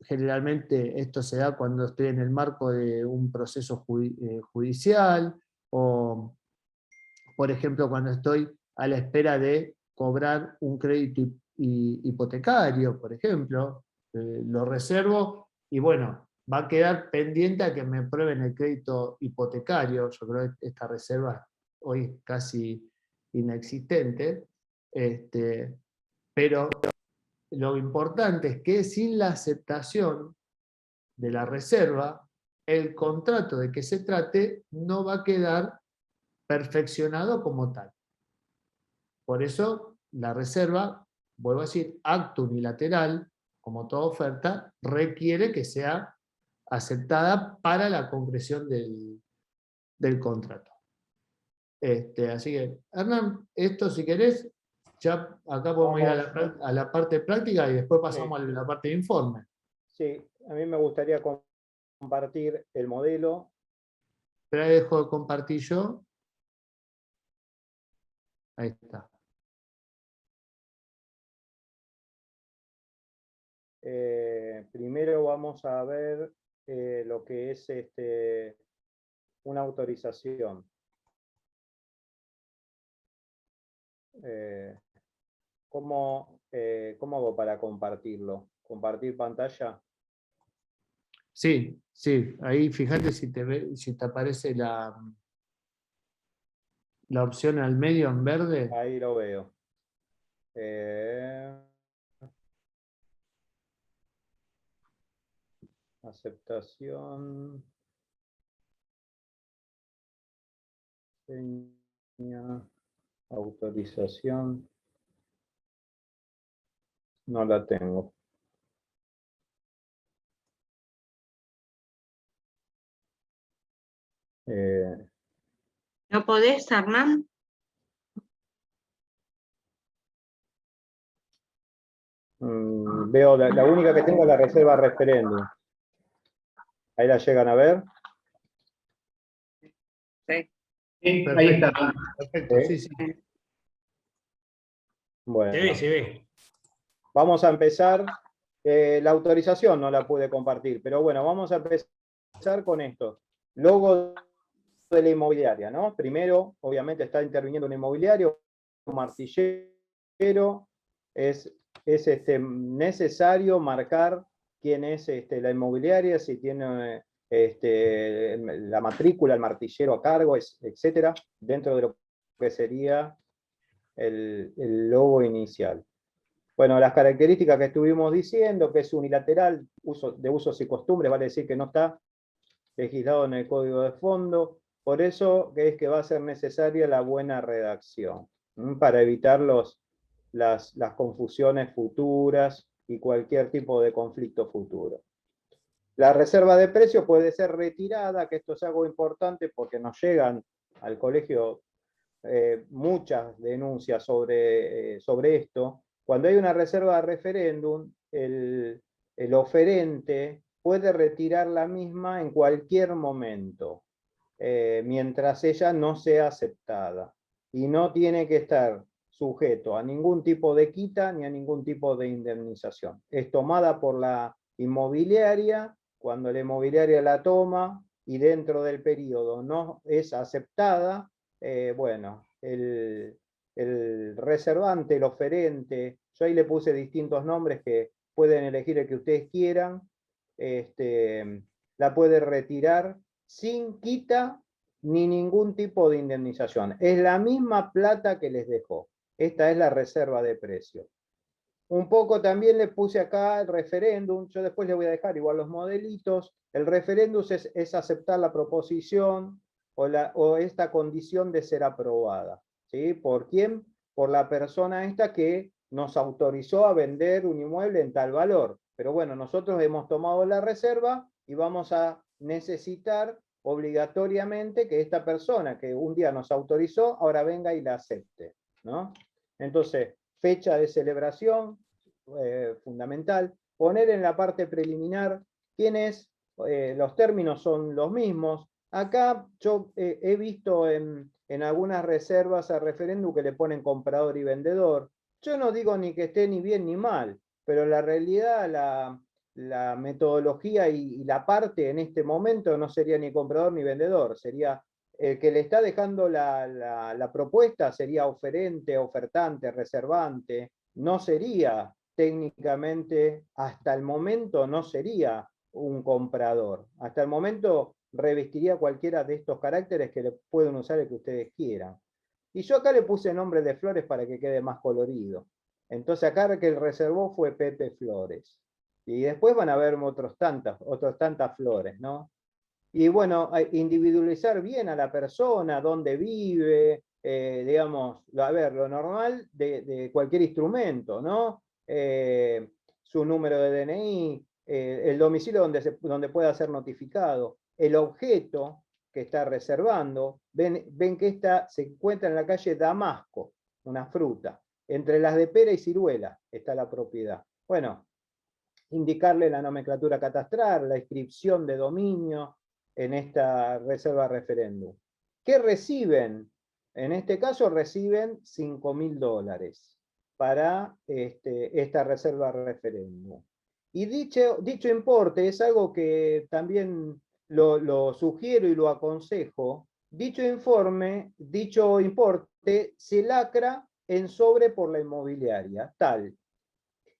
Generalmente esto se da cuando estoy en el marco de un proceso judicial, o por ejemplo cuando estoy a la espera de cobrar un crédito hipotecario, por ejemplo, lo reservo y bueno, va a quedar pendiente a que me prueben el crédito hipotecario. Yo creo que esta reserva hoy es casi inexistente, pero lo importante es que sin la aceptación de la reserva, el contrato de que se trate no va a quedar perfeccionado como tal. Por eso la reserva, vuelvo a decir, acto unilateral, como toda oferta, requiere que sea aceptada para la concreción del contrato. Así que, Hernán, esto si querés, ya acá podemos ir a la parte práctica y después pasamos a la parte de informe. Sí, a mí me gustaría compartir el modelo. Pero ahí dejo de compartir yo. Ahí está. Primero vamos a ver lo que es una autorización. ¿Cómo hago para compartirlo? ¿Compartir pantalla? Sí, sí. Ahí fíjate si te aparece la opción al medio en verde. Ahí lo veo. Aceptación. Autorización. No la tengo. ¿No podés, Hernán? Veo la única que tengo es la reserva referéndum. Ahí la llegan a ver. Sí. Sí, ahí está. Perfecto, sí, sí. Bueno. Se ve. Vamos a empezar. La autorización no la pude compartir, pero bueno, vamos a empezar con esto. Logo de la inmobiliaria, ¿no? Primero, obviamente está interviniendo un inmobiliario, un martillero, es necesario marcar quién es la inmobiliaria, si tiene la matrícula, el martillero a cargo, etcétera, dentro de lo que sería el logo inicial. Bueno, las características que estuvimos diciendo, que es unilateral, de usos y costumbres, vale decir que no está legislado en el código de fondo, por eso es que va a ser necesaria la buena redacción, para evitar las confusiones futuras y cualquier tipo de conflicto futuro. La reserva de precio puede ser retirada, que esto es algo importante porque nos llegan al colegio muchas denuncias sobre esto. Cuando hay una reserva de referéndum, el oferente puede retirar la misma en cualquier momento, mientras ella no sea aceptada. Y no tiene que estar sujeto a ningún tipo de quita ni a ningún tipo de indemnización. Es tomada por la inmobiliaria, cuando la inmobiliaria la toma y dentro del periodo no es aceptada, bueno, el reservante, el oferente, yo ahí le puse distintos nombres que pueden elegir el que ustedes quieran, la puede retirar sin quita ni ningún tipo de indemnización. Es la misma plata que les dejó. Esta es la reserva de precio. Un poco también le puse acá el referéndum, yo después le voy a dejar igual los modelitos. El referéndum es aceptar la proposición o esta condición de ser aprobada. ¿Sí? ¿Por quién? Por la persona esta que nos autorizó a vender un inmueble en tal valor. Pero bueno, nosotros hemos tomado la reserva y vamos a necesitar obligatoriamente que esta persona que un día nos autorizó, ahora venga y la acepte, ¿no? Entonces, fecha de celebración, fundamental. Poner en la parte preliminar quién es, los términos son los mismos. Acá yo he visto en algunas reservas a referéndum que le ponen comprador y vendedor. Yo no digo ni que esté ni bien ni mal, pero la realidad, la metodología y la parte en este momento no sería ni comprador ni vendedor, sería el que le está dejando la propuesta, sería oferente, ofertante, reservante, no sería técnicamente, hasta el momento no sería un comprador. Hasta el momento revestiría cualquiera de estos caracteres que le pueden usar el que ustedes quieran. Y yo acá le puse nombre de Flores para que quede más colorido. Entonces acá el que reservó fue Pepe Flores. Y después van a haber otras tantas flores, ¿no? Y bueno, individualizar bien a la persona, dónde vive, digamos, a ver, lo normal de cualquier instrumento, ¿no? Su número de DNI, el domicilio donde pueda ser notificado, el objeto que está reservando. Ven que se encuentra en la calle Damasco, una fruta. Entre las de pera y ciruela está la propiedad. Bueno, indicarle la nomenclatura catastral, la inscripción de dominio en esta reserva referéndum. ¿Qué reciben? En este caso reciben $5.000 para esta reserva referéndum. Y dicho importe es algo que también lo sugiero y lo aconsejo. Dicho importe se lacra en sobre por la inmobiliaria, tal,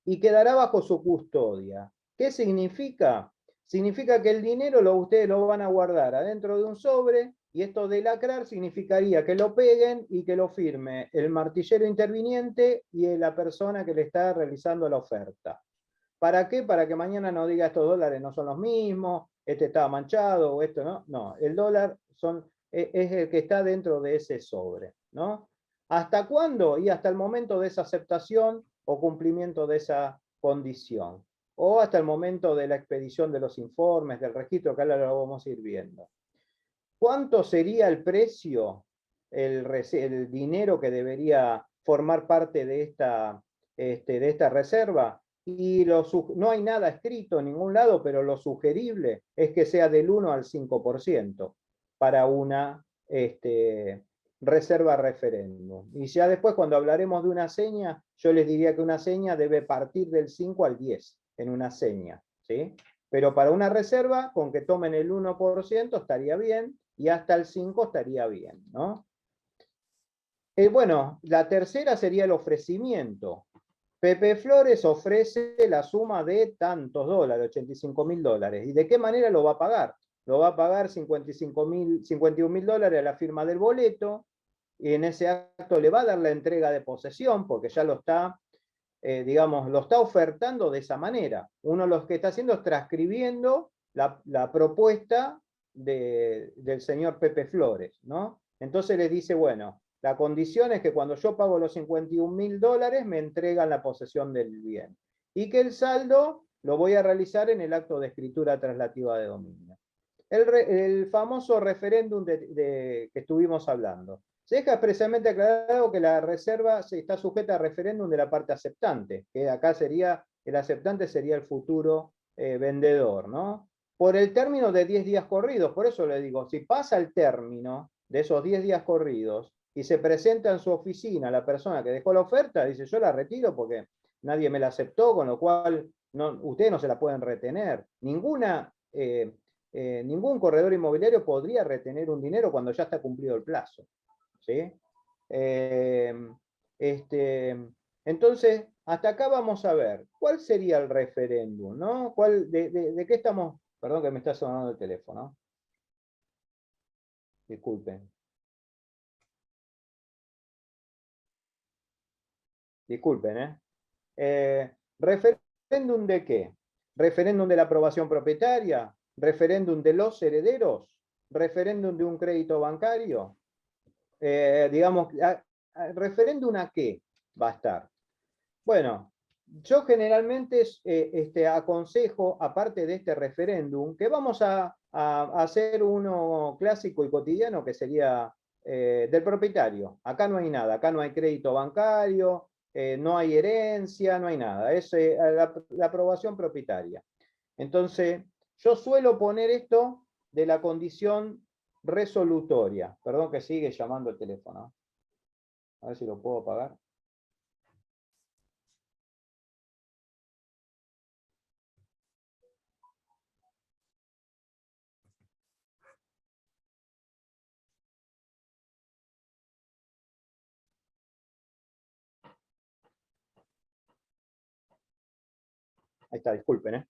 y quedará bajo su custodia. ¿Qué significa? Significa que el dinero ustedes lo van a guardar adentro de un sobre, y esto de lacrar significaría que lo peguen y que lo firme el martillero interviniente y la persona que le está realizando la oferta. ¿Para qué? Para que mañana no diga estos dólares no son los mismos, este estaba manchado o esto no. No, el dólar es el que está dentro de ese sobre, ¿no? ¿Hasta cuándo? Y hasta el momento de esa aceptación o cumplimiento de esa condición. O hasta el momento de la expedición de los informes, del registro, que ahora lo vamos a ir viendo. ¿Cuánto sería el precio, el dinero que debería formar parte de esta reserva? Y no hay nada escrito en ningún lado, pero lo sugerible es que sea del 1 al 5% para una reserva referéndum. Y ya después, cuando hablaremos de una seña, yo les diría que una seña debe partir del 5 al 10 en una seña, ¿sí? Pero para una reserva, con que tomen el 1% estaría bien, y hasta el 5 estaría bien, ¿no? Bueno, la tercera sería el ofrecimiento. Pepe Flores ofrece la suma de tantos dólares, $85.000. ¿Y de qué manera lo va a pagar? Lo va a pagar $51.000 a la firma del boleto, y en ese acto le va a dar la entrega de posesión, porque ya lo está, digamos, lo está ofertando de esa manera. Uno lo que está haciendo es transcribiendo la propuesta del señor Pepe Flores, ¿no? Entonces le dice, bueno, la condición es que cuando yo pago los $51.000 me entregan la posesión del bien. Y que el saldo lo voy a realizar en el acto de escritura traslativa de dominio. El famoso referéndum que estuvimos hablando. Se deja expresamente aclarado que la reserva está sujeta a referéndum de la parte aceptante, que acá sería, el aceptante sería el futuro vendedor, ¿no? Por el término de 10 días corridos. Por eso le digo, si pasa el término de esos 10 días corridos, y se presenta en su oficina la persona que dejó la oferta, dice, yo la retiro porque nadie me la aceptó, con lo cual ustedes no se la pueden retener. Ningún corredor inmobiliario podría retener un dinero cuando ya está cumplido el plazo, ¿sí? Entonces, hasta acá vamos a ver, ¿cuál sería el referéndum, ¿no? ¿De qué estamos? Perdón que me está sonando el teléfono. Disculpen. Disculpen, ¿referéndum de qué? ¿Referéndum de la aprobación propietaria? ¿Referéndum de los herederos? ¿Referéndum de un crédito bancario? Digamos, ¿referéndum a qué va a estar? Bueno, yo generalmente aconsejo, aparte de este referéndum, que vamos a hacer uno clásico y cotidiano, que sería del propietario. Acá no hay nada, acá no hay crédito bancario, no hay herencia, no hay nada. Es la aprobación propietaria. Entonces, yo suelo poner esto de la condición resolutoria. Perdón que sigue llamando el teléfono. A ver si lo puedo apagar. Ahí está, disculpen.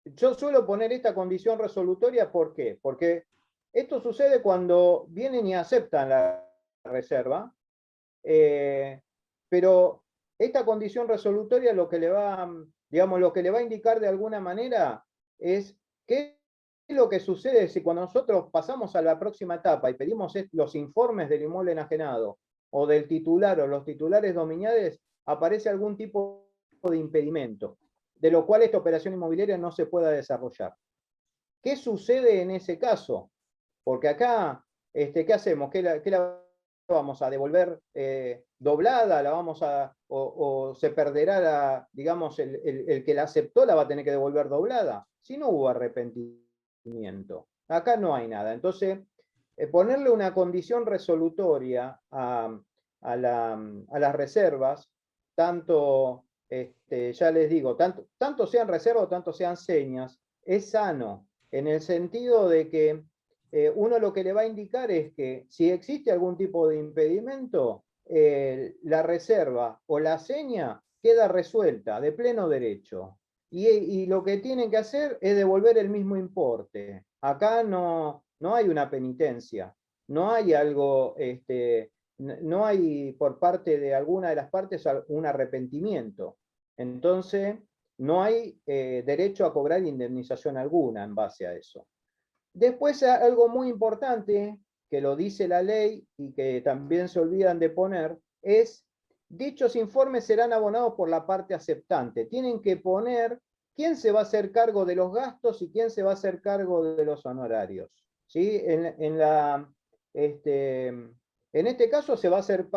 Yo suelo poner esta condición resolutoria, ¿por qué? Porque esto sucede cuando vienen y aceptan la reserva, pero esta condición resolutoria lo que le va, digamos, lo que le va a indicar de alguna manera es qué es lo que sucede si cuando nosotros pasamos a la próxima etapa y pedimos los informes del inmueble enajenado o del titular o los titulares dominiales, aparece algún tipo de impedimento, de lo cual esta operación inmobiliaria no se pueda desarrollar. ¿Qué sucede en ese caso? Porque acá, ¿qué hacemos? ¿Qué la vamos a devolver doblada? ¿La vamos a, o se perderá, digamos, el que la aceptó la va a tener que devolver doblada? Si no hubo arrepentimiento. Acá no hay nada. Entonces, ponerle una condición resolutoria a las reservas, tanto, ya les digo, tanto sean reservas o tanto sean señas, es sano, en el sentido de que uno lo que le va a indicar es que si existe algún tipo de impedimento, la reserva o la seña queda resuelta de pleno derecho. Y lo que tienen que hacer es devolver el mismo importe. Acá no hay una penitencia, no hay algo, no hay por parte de alguna de las partes un arrepentimiento. Entonces, no hay derecho a cobrar indemnización alguna en base a eso. Después, algo muy importante, que lo dice la ley y que también se olvidan de poner, es: dichos informes serán abonados por la parte aceptante. Tienen que poner quién se va a hacer cargo de los gastos y quién se va a hacer cargo de los honorarios. ¿Sí? En este caso se va a hacer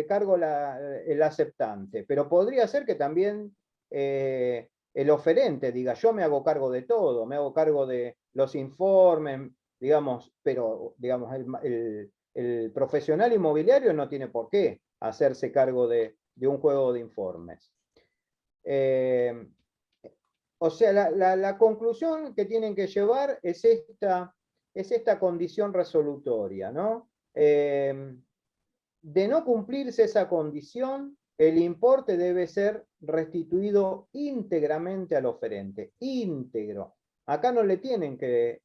cargo el aceptante, pero podría ser que también el oferente diga: yo me hago cargo de todo, me hago cargo de los informes, digamos, pero digamos, el profesional inmobiliario no tiene por qué hacerse cargo de un juego de informes. O sea, la conclusión que tienen que llevar es esta condición resolutoria, ¿no? De no cumplirse esa condición, el importe debe ser restituido íntegramente al oferente, íntegro. Acá no le tienen que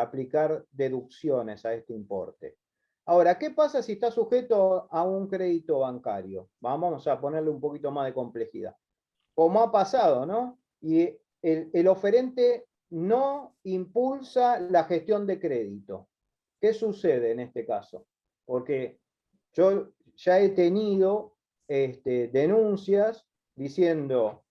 aplicar deducciones a este importe. Ahora, ¿qué pasa si está sujeto a un crédito bancario? Vamos a ponerle un poquito más de complejidad. Como ha pasado, ¿no? Y el oferente no impulsa la gestión de crédito. ¿Qué sucede en este caso? Porque yo ya he tenido denuncias diciendo: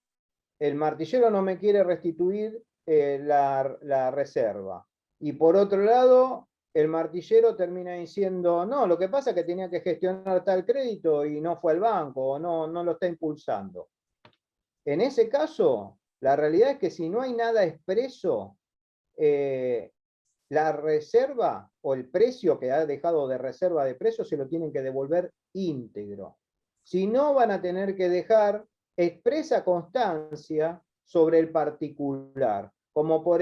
el martillero no me quiere restituir la reserva. Y por otro lado, el martillero termina diciendo: no, lo que pasa es que tenía que gestionar tal crédito y no fue al banco, o no lo está impulsando. En ese caso, la realidad es que si no hay nada expreso, la reserva o el precio que ha dejado de reserva de precio se lo tienen que devolver íntegro. Si no, van a tener que dejar expresa constancia sobre el particular, como por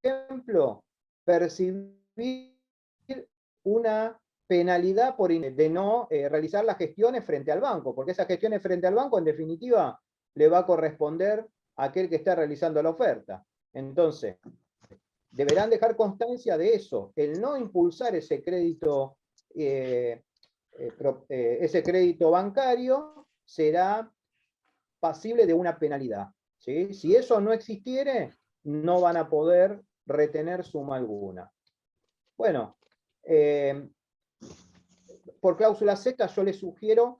ejemplo, percibir una penalidad de no realizar las gestiones frente al banco, porque esas gestiones frente al banco, en definitiva, le va a corresponder a aquel que está realizando la oferta. Entonces, deberán dejar constancia de eso, el no impulsar ese crédito bancario será pasible de una penalidad. ¿Sí? Si eso no existiere, no van a poder retener suma alguna. Bueno, por cláusula sexta yo les sugiero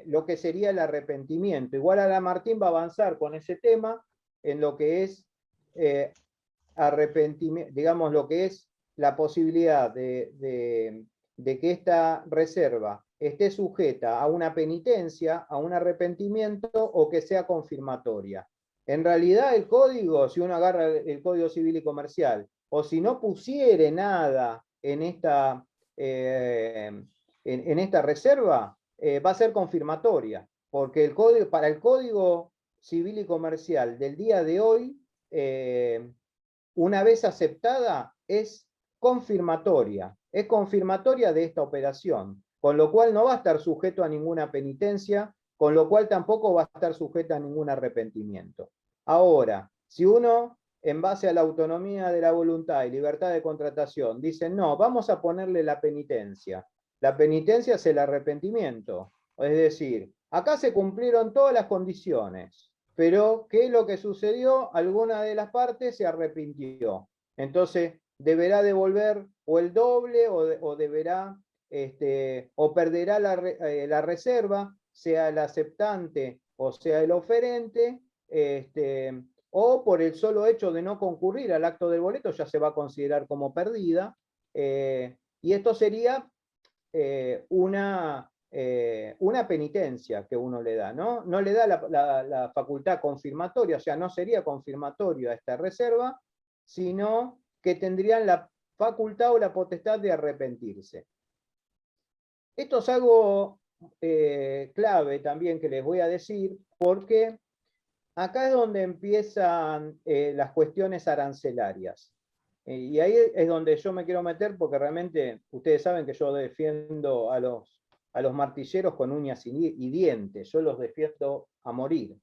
lo que sería el arrepentimiento. Igual Ana Martín va a avanzar con ese tema en lo que es arrepentimiento, digamos, lo que es la posibilidad de que esta reserva esté sujeta a una penitencia, a un arrepentimiento o que sea confirmatoria. En realidad el código, si uno agarra el Código Civil y Comercial, o si no pusiere nada en esta reserva, va a ser confirmatoria, porque para el Código Civil y Comercial del día de hoy, una vez aceptada, es confirmatoria de esta operación, con lo cual no va a estar sujeto a ninguna penitencia, con lo cual tampoco va a estar sujeta a ningún arrepentimiento. Ahora, si uno, en base a la autonomía de la voluntad y libertad de contratación, dice: no, vamos a ponerle la penitencia. La penitencia es el arrepentimiento. Es decir, acá se cumplieron todas las condiciones, pero ¿qué es lo que sucedió? Alguna de las partes se arrepintió. Entonces, deberá devolver o el doble o deberá, o perderá la reserva, sea el aceptante o sea el oferente, o por el solo hecho de no concurrir al acto del boleto ya se va a considerar como perdida, y esto sería una penitencia que uno le da, ¿no? No le da la facultad confirmatoria, o sea, no sería confirmatorio a esta reserva, sino que tendrían la facultad o la potestad de arrepentirse. Esto es algo clave también que les voy a decir, porque acá es donde empiezan las cuestiones arancelarias. Y ahí es donde yo me quiero meter, porque realmente ustedes saben que yo defiendo a los martilleros con uñas y dientes, yo los defiendo a morir.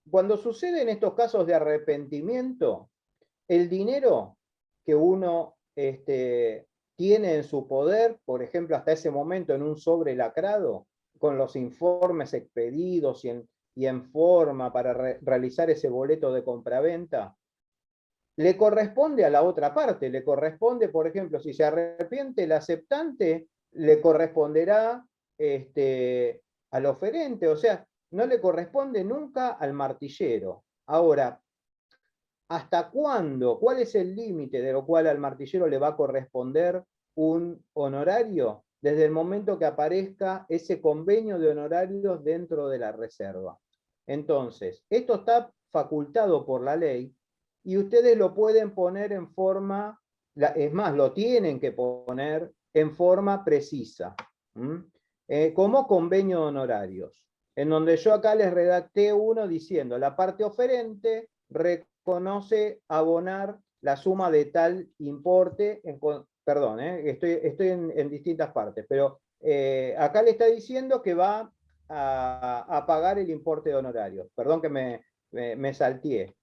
Cuando suceden estos casos de arrepentimiento, el dinero que uno tiene en su poder, por ejemplo, hasta ese momento en un sobre lacrado, con los informes expedidos y en forma para realizar ese boleto de compraventa, le corresponde a la otra parte, le corresponde, por ejemplo, si se arrepiente el aceptante, le corresponderá al oferente, o sea, no le corresponde nunca al martillero. Ahora, ¿hasta cuándo? ¿Cuál es el límite de lo cual al martillero le va a corresponder un honorario? Desde el momento que aparezca ese convenio de honorarios dentro de la reserva. Entonces, esto está facultado por la ley y ustedes lo pueden poner en forma, es más, lo tienen que poner en forma precisa, como convenio de honorarios, en donde yo acá les redacté uno diciendo, la parte oferente reconoce abonar la suma de tal importe, perdón, estoy en distintas partes, pero acá le está diciendo que va a pagar el importe de honorarios. Perdón que me salteé.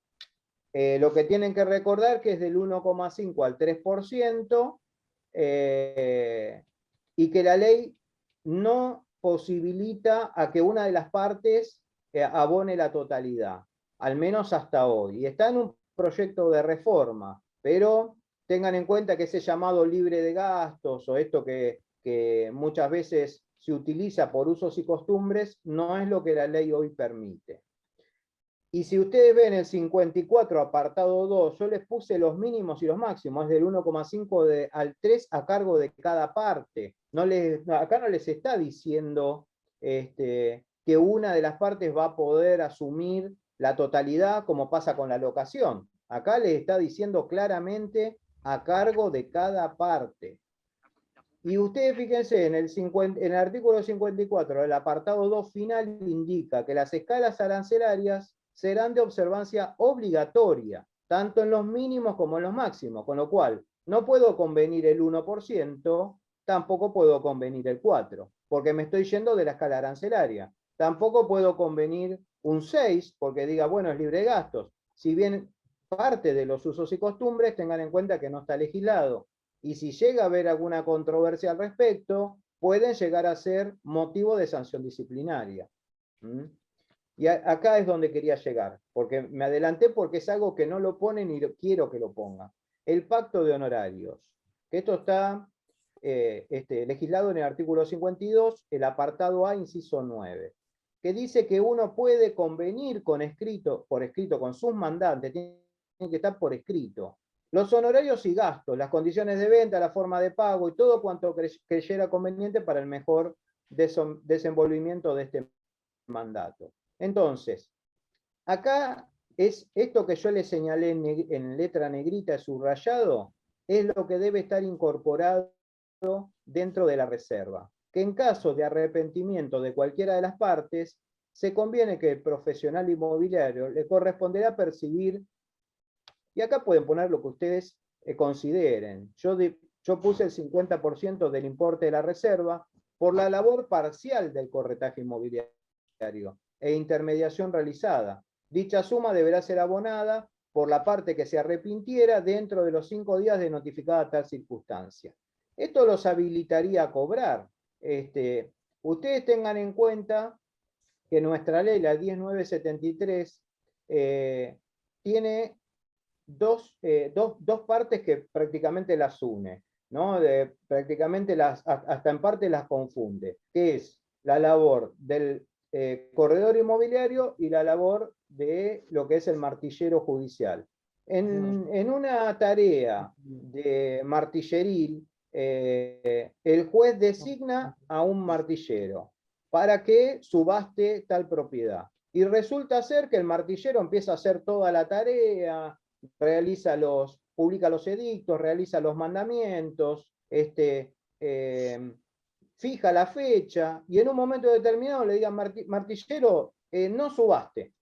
Lo que tienen que recordar que es del 1,5 al 3%, y que la ley no posibilita a que una de las partes abone la totalidad, al menos hasta hoy. Y está en un proyecto de reforma, pero tengan en cuenta que ese llamado libre de gastos o esto que muchas veces se utiliza por usos y costumbres, no es lo que la ley hoy permite. Y si ustedes ven el 54 apartado 2, yo les puse los mínimos y los máximos, es del 1,5 al 3 a cargo de cada parte. Acá no les está diciendo que una de las partes va a poder asumir la totalidad como pasa con la locación. Acá les está diciendo claramente a cargo de cada parte. Y ustedes fíjense, en el artículo 54, el apartado 2 final indica que las escalas arancelarias serán de observancia obligatoria, tanto en los mínimos como en los máximos, con lo cual no puedo convenir el 1%, tampoco puedo convenir el 4%, porque me estoy yendo de la escala arancelaria. Tampoco puedo convenir un 6%, porque diga, bueno, es libre de gastos. Si bien parte de los usos y costumbres, tengan en cuenta que no está legislado. Y si llega a haber alguna controversia al respecto, pueden llegar a ser motivo de sanción disciplinaria. Y acá es donde quería llegar, porque me adelanté porque es algo que no lo ponen y quiero que lo pongan. El pacto de honorarios, que esto está legislado en el artículo 52, el apartado A, inciso 9, que dice que uno puede convenir por escrito con sus mandantes, tiene que estar por escrito, los honorarios y gastos, las condiciones de venta, la forma de pago y todo cuanto creyera conveniente para el mejor desenvolvimiento de este mandato. Entonces, acá es esto que yo les señalé en letra negrita subrayado, es lo que debe estar incorporado dentro de la reserva. Que en caso de arrepentimiento de cualquiera de las partes, se conviene que el profesional inmobiliario le corresponderá percibir, y acá pueden poner lo que ustedes consideren. Yo puse el 50% del importe de la reserva por la labor parcial del corretaje inmobiliario e intermediación realizada. Dicha suma deberá ser abonada por la parte que se arrepintiera dentro de los 5 días de notificada tal circunstancia. Esto los habilitaría a cobrar, ustedes tengan en cuenta que nuestra ley, la 10973, tiene dos partes que prácticamente las une, ¿no? Prácticamente hasta en parte las confunde, que es la labor del corredor inmobiliario y la labor de lo que es el martillero judicial. En una tarea de martilleril, el juez designa a un martillero para que subaste tal propiedad. Y resulta ser que el martillero empieza a hacer toda la tarea, publica los edictos, realiza los mandamientos, fija la fecha, y en un momento determinado le digan, martillero, no subaste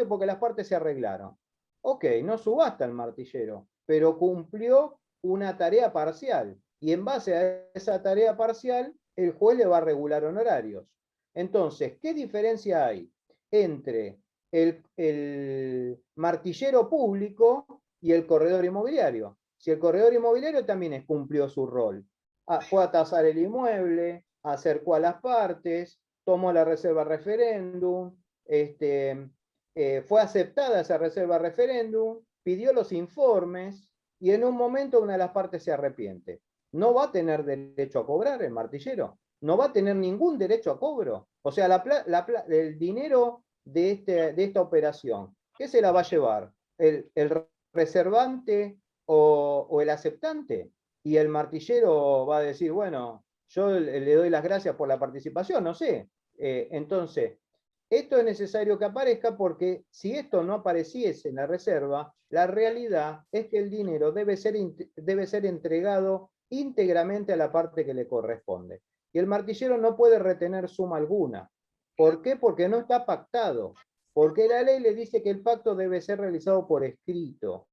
porque las partes se arreglaron. Ok, no subasta el martillero, pero cumplió una tarea parcial, y en base a esa tarea parcial, el juez le va a regular honorarios. Entonces, ¿qué diferencia hay entre el martillero público y el corredor inmobiliario? Si el corredor inmobiliario también cumplió su rol, fue a tasar el inmueble, acercó a las partes, tomó la reserva referéndum, fue aceptada esa reserva referéndum, pidió los informes, y en un momento una de las partes se arrepiente. No va a tener derecho a cobrar el martillero, no va a tener ningún derecho a cobro. O sea, el dinero de esta operación, ¿qué se la va a llevar? ¿El reservante o el aceptante? Y el martillero va a decir, bueno, yo le doy las gracias por la participación, no sé. Entonces, esto es necesario que aparezca, porque si esto no apareciese en la reserva, la realidad es que el dinero debe ser entregado íntegramente a la parte que le corresponde. Y el martillero no puede retener suma alguna. ¿Por qué? Porque no está pactado. Porque la ley le dice que el pacto debe ser realizado por escrito.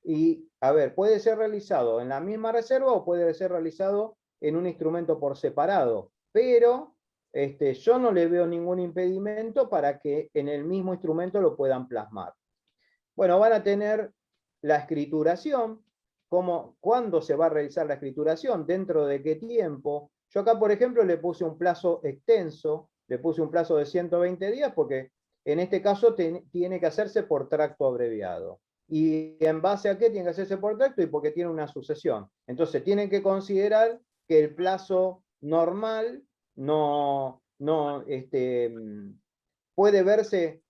Y, a ver, puede ser realizado en la misma reserva o puede ser realizado en un instrumento por separado. Pero yo no le veo ningún impedimento para que en el mismo instrumento lo puedan plasmar. Bueno, van a tener la escrituración. ¿Cuándo se va a realizar la escrituración? ¿Dentro de qué tiempo? Yo acá, por ejemplo, le puse un plazo extenso, le puse un plazo de 120 días, porque en este caso tiene que hacerse por tracto abreviado. ¿Y en base a qué tiene que hacerse por tracto? Y porque tiene una sucesión. Entonces, tienen que considerar que el plazo normal no puede verse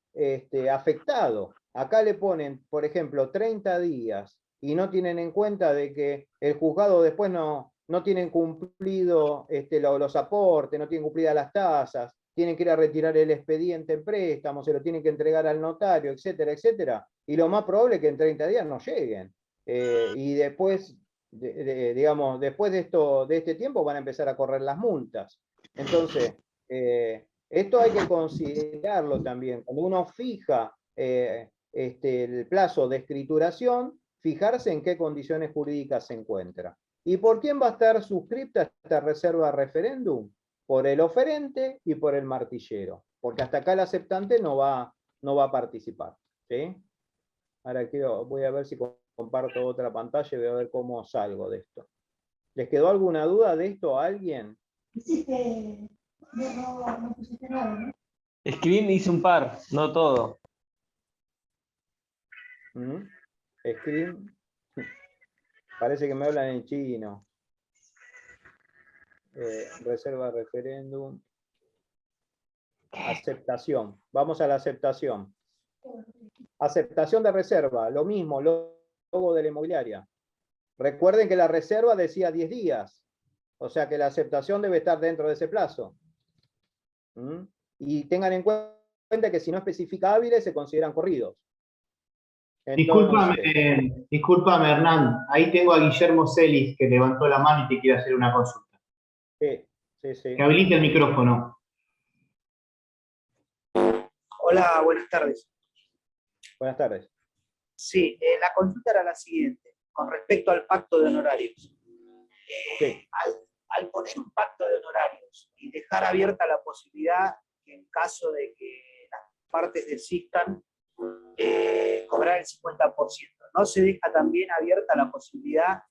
afectado. Acá le ponen, por ejemplo, 30 días, y no tienen en cuenta de que el juzgado después no tienen cumplido los aportes, no tienen cumplidas las tasas, tienen que ir a retirar el expediente en préstamo, se lo tienen que entregar al notario, etcétera, etcétera. Y lo más probable es que en 30 días no lleguen. Y después, digamos, después de este tiempo van a empezar a correr las multas. Entonces, esto hay que considerarlo también. Cuando uno fija el plazo de escrituración, fijarse en qué condiciones jurídicas se encuentra. ¿Y por quién va a estar suscripta esta reserva referéndum? Por el oferente y por el martillero, porque hasta acá el aceptante no va a participar. ¿Sí? Ahora voy a ver si comparto otra pantalla y voy a ver cómo salgo de esto. ¿Les quedó alguna duda de esto a alguien? No pusiste nada, ¿no? Screen hice un par, no todo. Screen. Parece que me hablan en chino. Reserva referéndum. Aceptación. Vamos a la aceptación. Aceptación de reserva. Lo mismo, logo de la inmobiliaria. Recuerden que la reserva decía 10 días. O sea que la aceptación debe estar dentro de ese plazo. Y tengan en cuenta que si no especifica hábiles, se consideran corridos. Entonces, Discúlpame, Hernán. Ahí tengo a Guillermo Celis, que levantó la mano y te quiere hacer una consulta. sí. Que habilite el micrófono. Hola, buenas tardes. Buenas tardes. Sí, la consulta era la siguiente, con respecto al pacto de honorarios. Sí. Al poner un pacto de honorarios y dejar abierta la posibilidad que en caso de que las partes desistan, cobrar el 50%, ¿no se deja también abierta la posibilidad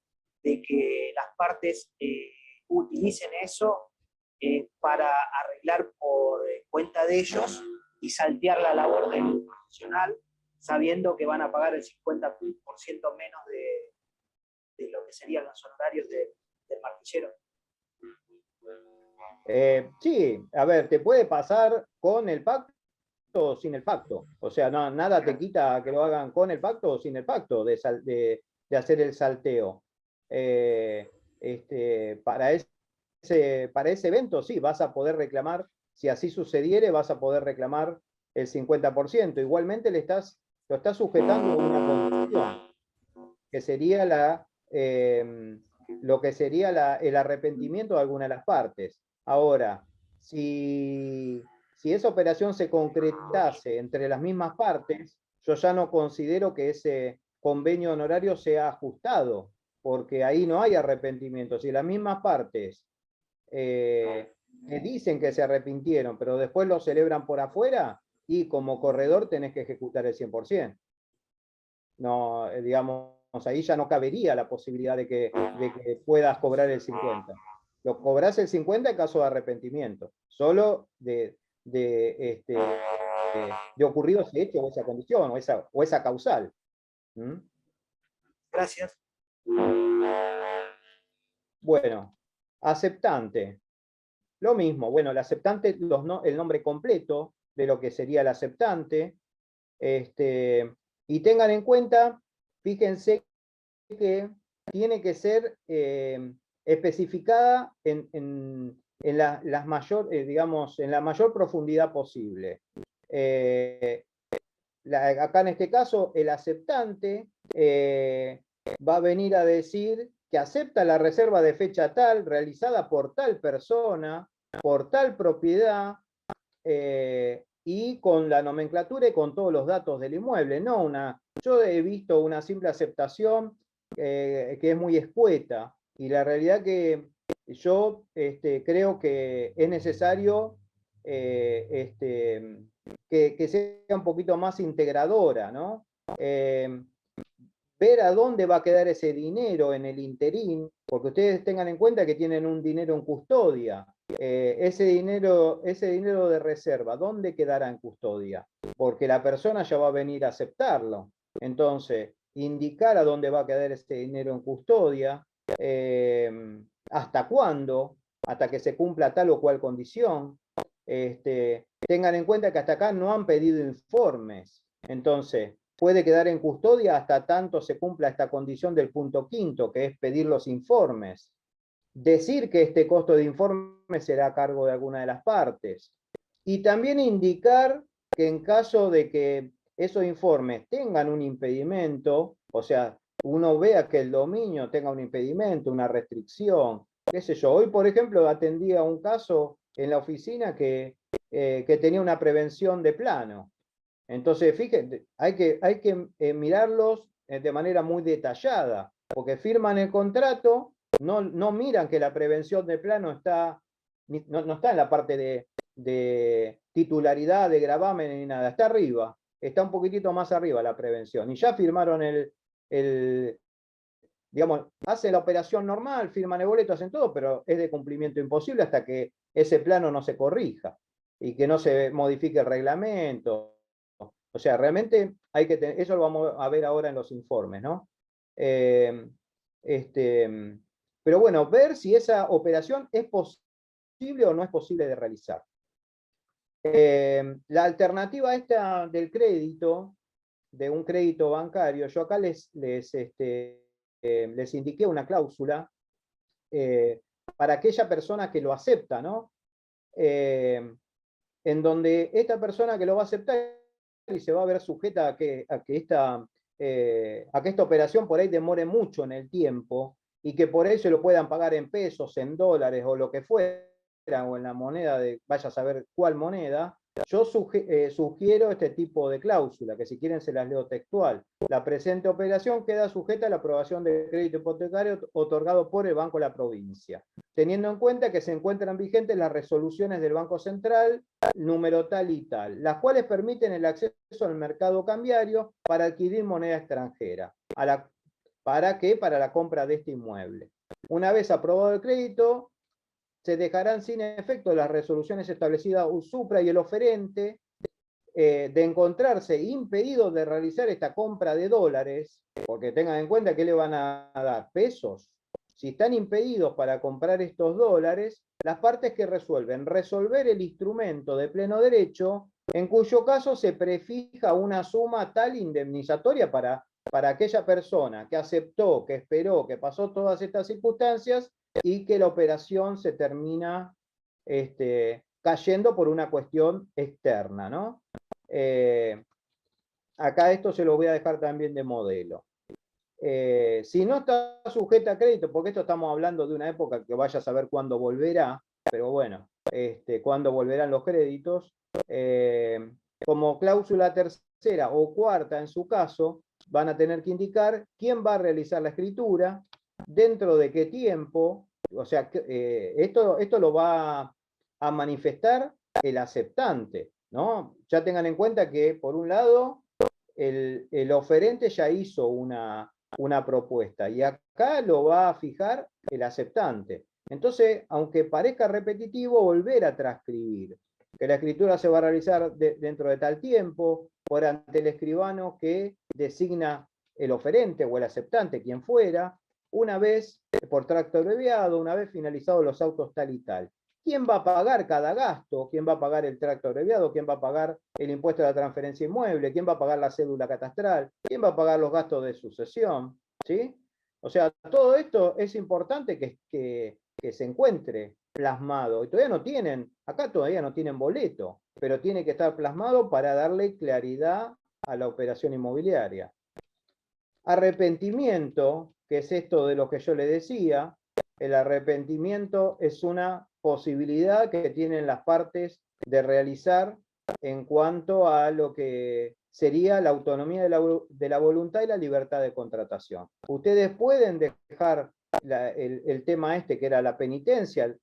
de que las partes utilicen eso para arreglar por cuenta de ellos y saltear la labor del profesional, sabiendo que van a pagar el 50% menos de lo que serían los honorarios del martillero. Sí, a ver, te puede pasar con el pacto o sin el pacto. O sea, nada te quita que lo hagan con el pacto o sin el pacto de hacer el salteo. Para ese evento sí, vas a poder reclamar, si así sucediere, vas a poder reclamar el 50%. Igualmente lo estás sujetando a una condición, que sería lo que sería el arrepentimiento de alguna de las partes. Ahora, si esa operación se concretase entre las mismas partes, yo ya no considero que ese convenio honorario sea ajustado, porque ahí no hay arrepentimiento. Si las mismas partes te dicen que se arrepintieron, pero después lo celebran por afuera, y como corredor tenés que ejecutar el 100%. No, digamos, ahí ya no cabería la posibilidad de que puedas cobrar el 50%. Lo cobrás el 50% en caso de arrepentimiento, solo de ocurrido ese hecho o esa condición o esa causal. ¿Mm? Gracias. Bueno, aceptante. Lo mismo, bueno, el aceptante, el nombre completo de lo que sería el aceptante. Y tengan en cuenta, fíjense que tiene que ser especificada en la mayor profundidad posible. Acá en este caso, el aceptante va a venir a decir que acepta la reserva de fecha tal, realizada por tal persona, por tal propiedad, y con la nomenclatura y con todos los datos del inmueble. Yo he visto una simple aceptación que es muy escueta, y la realidad que yo creo que es necesario que sea un poquito más integradora, ¿no? Ver a dónde va a quedar ese dinero en el interín, porque ustedes tengan en cuenta que tienen un dinero en custodia. Ese dinero de reserva, ¿dónde quedará en custodia? Porque la persona ya va a venir a aceptarlo. Entonces, indicar a dónde va a quedar ese dinero en custodia, hasta cuándo, hasta que se cumpla tal o cual condición. Tengan en cuenta que hasta acá no han pedido informes. Entonces, puede quedar en custodia hasta tanto se cumpla esta condición del punto 5, que es pedir los informes. Decir que este costo de informe será a cargo de alguna de las partes. Y también indicar que en caso de que esos informes tengan un impedimento, o sea, uno vea que el dominio tenga un impedimento, una restricción, qué sé yo. Hoy, por ejemplo, atendía un caso en la oficina que tenía una prevención de plano. Entonces, fíjense, hay que mirarlos de manera muy detallada, porque firman el contrato, no miran que la prevención de plano no está en la parte de titularidad, de gravamen ni nada, está arriba, está un poquitito más arriba la prevención, y ya firmaron digamos, hacen la operación normal, firman el boleto, hacen todo, pero es de cumplimiento imposible hasta que ese plano no se corrija y que no se modifique el reglamento. O sea, realmente hay que tener, eso lo vamos a ver ahora en los informes, ¿no? Pero bueno, ver si esa operación es posible o no es posible de realizar. La alternativa esta del crédito, de un crédito bancario, yo acá les indiqué una cláusula para aquella persona que lo acepta, ¿no? En donde esta persona que lo va a aceptar y se va a ver sujeta a que esta operación por ahí demore mucho en el tiempo, y que por eso lo puedan pagar en pesos, en dólares o lo que fuera, o en la moneda vaya a saber cuál moneda. Yo sugiero este tipo de cláusula, que si quieren se las leo textual. La presente operación queda sujeta a la aprobación del crédito hipotecario otorgado por el Banco de la Provincia, teniendo en cuenta que se encuentran vigentes las resoluciones del Banco Central número tal y tal, las cuales permiten el acceso al mercado cambiario para adquirir moneda extranjera. ¿Para qué? Para la compra de este inmueble. Una vez aprobado el crédito, se dejarán sin efecto las resoluciones establecidas supra y el oferente, de encontrarse impedido de realizar esta compra de dólares, porque tengan en cuenta que le van a dar pesos. Si están impedidos para comprar estos dólares, las partes que resolver el instrumento de pleno derecho, en cuyo caso se prefija una suma tal indemnizatoria para aquella persona que aceptó, que esperó, que pasó todas estas circunstancias y que la operación se termina cayendo por una cuestión externa, ¿no? Acá esto se lo voy a dejar también de modelo. Si no está sujeta a crédito, porque esto estamos hablando de una época que vaya a saber cuándo volverá, pero bueno, cuándo volverán los créditos, como cláusula tercera o cuarta en su caso, van a tener que indicar quién va a realizar la escritura, dentro de qué tiempo, o sea, esto lo va a manifestar el aceptante, ¿no? Ya tengan en cuenta que, por un lado, el oferente ya hizo una propuesta y acá lo va a fijar el aceptante. Entonces, aunque parezca repetitivo, volver a transcribir, que la escritura se va a realizar dentro de tal tiempo, por ante el escribano que designa el oferente o el aceptante, quien fuera, una vez por tracto abreviado, una vez finalizados los autos tal y tal. ¿Quién va a pagar cada gasto? ¿Quién va a pagar el tracto abreviado? ¿Quién va a pagar el impuesto de la transferencia inmueble? ¿Quién va a pagar la cédula catastral? ¿Quién va a pagar los gastos de sucesión? ¿Sí? O sea, todo esto es importante que se encuentre plasmado. Y acá todavía no tienen boleto, pero tiene que estar plasmado para darle claridad a la operación inmobiliaria. Arrepentimiento, que es esto de lo que yo le decía, el arrepentimiento es una posibilidad que tienen las partes de realizar en cuanto a lo que sería la autonomía de la voluntad y la libertad de contratación. Ustedes pueden dejar el tema que era la penitencia,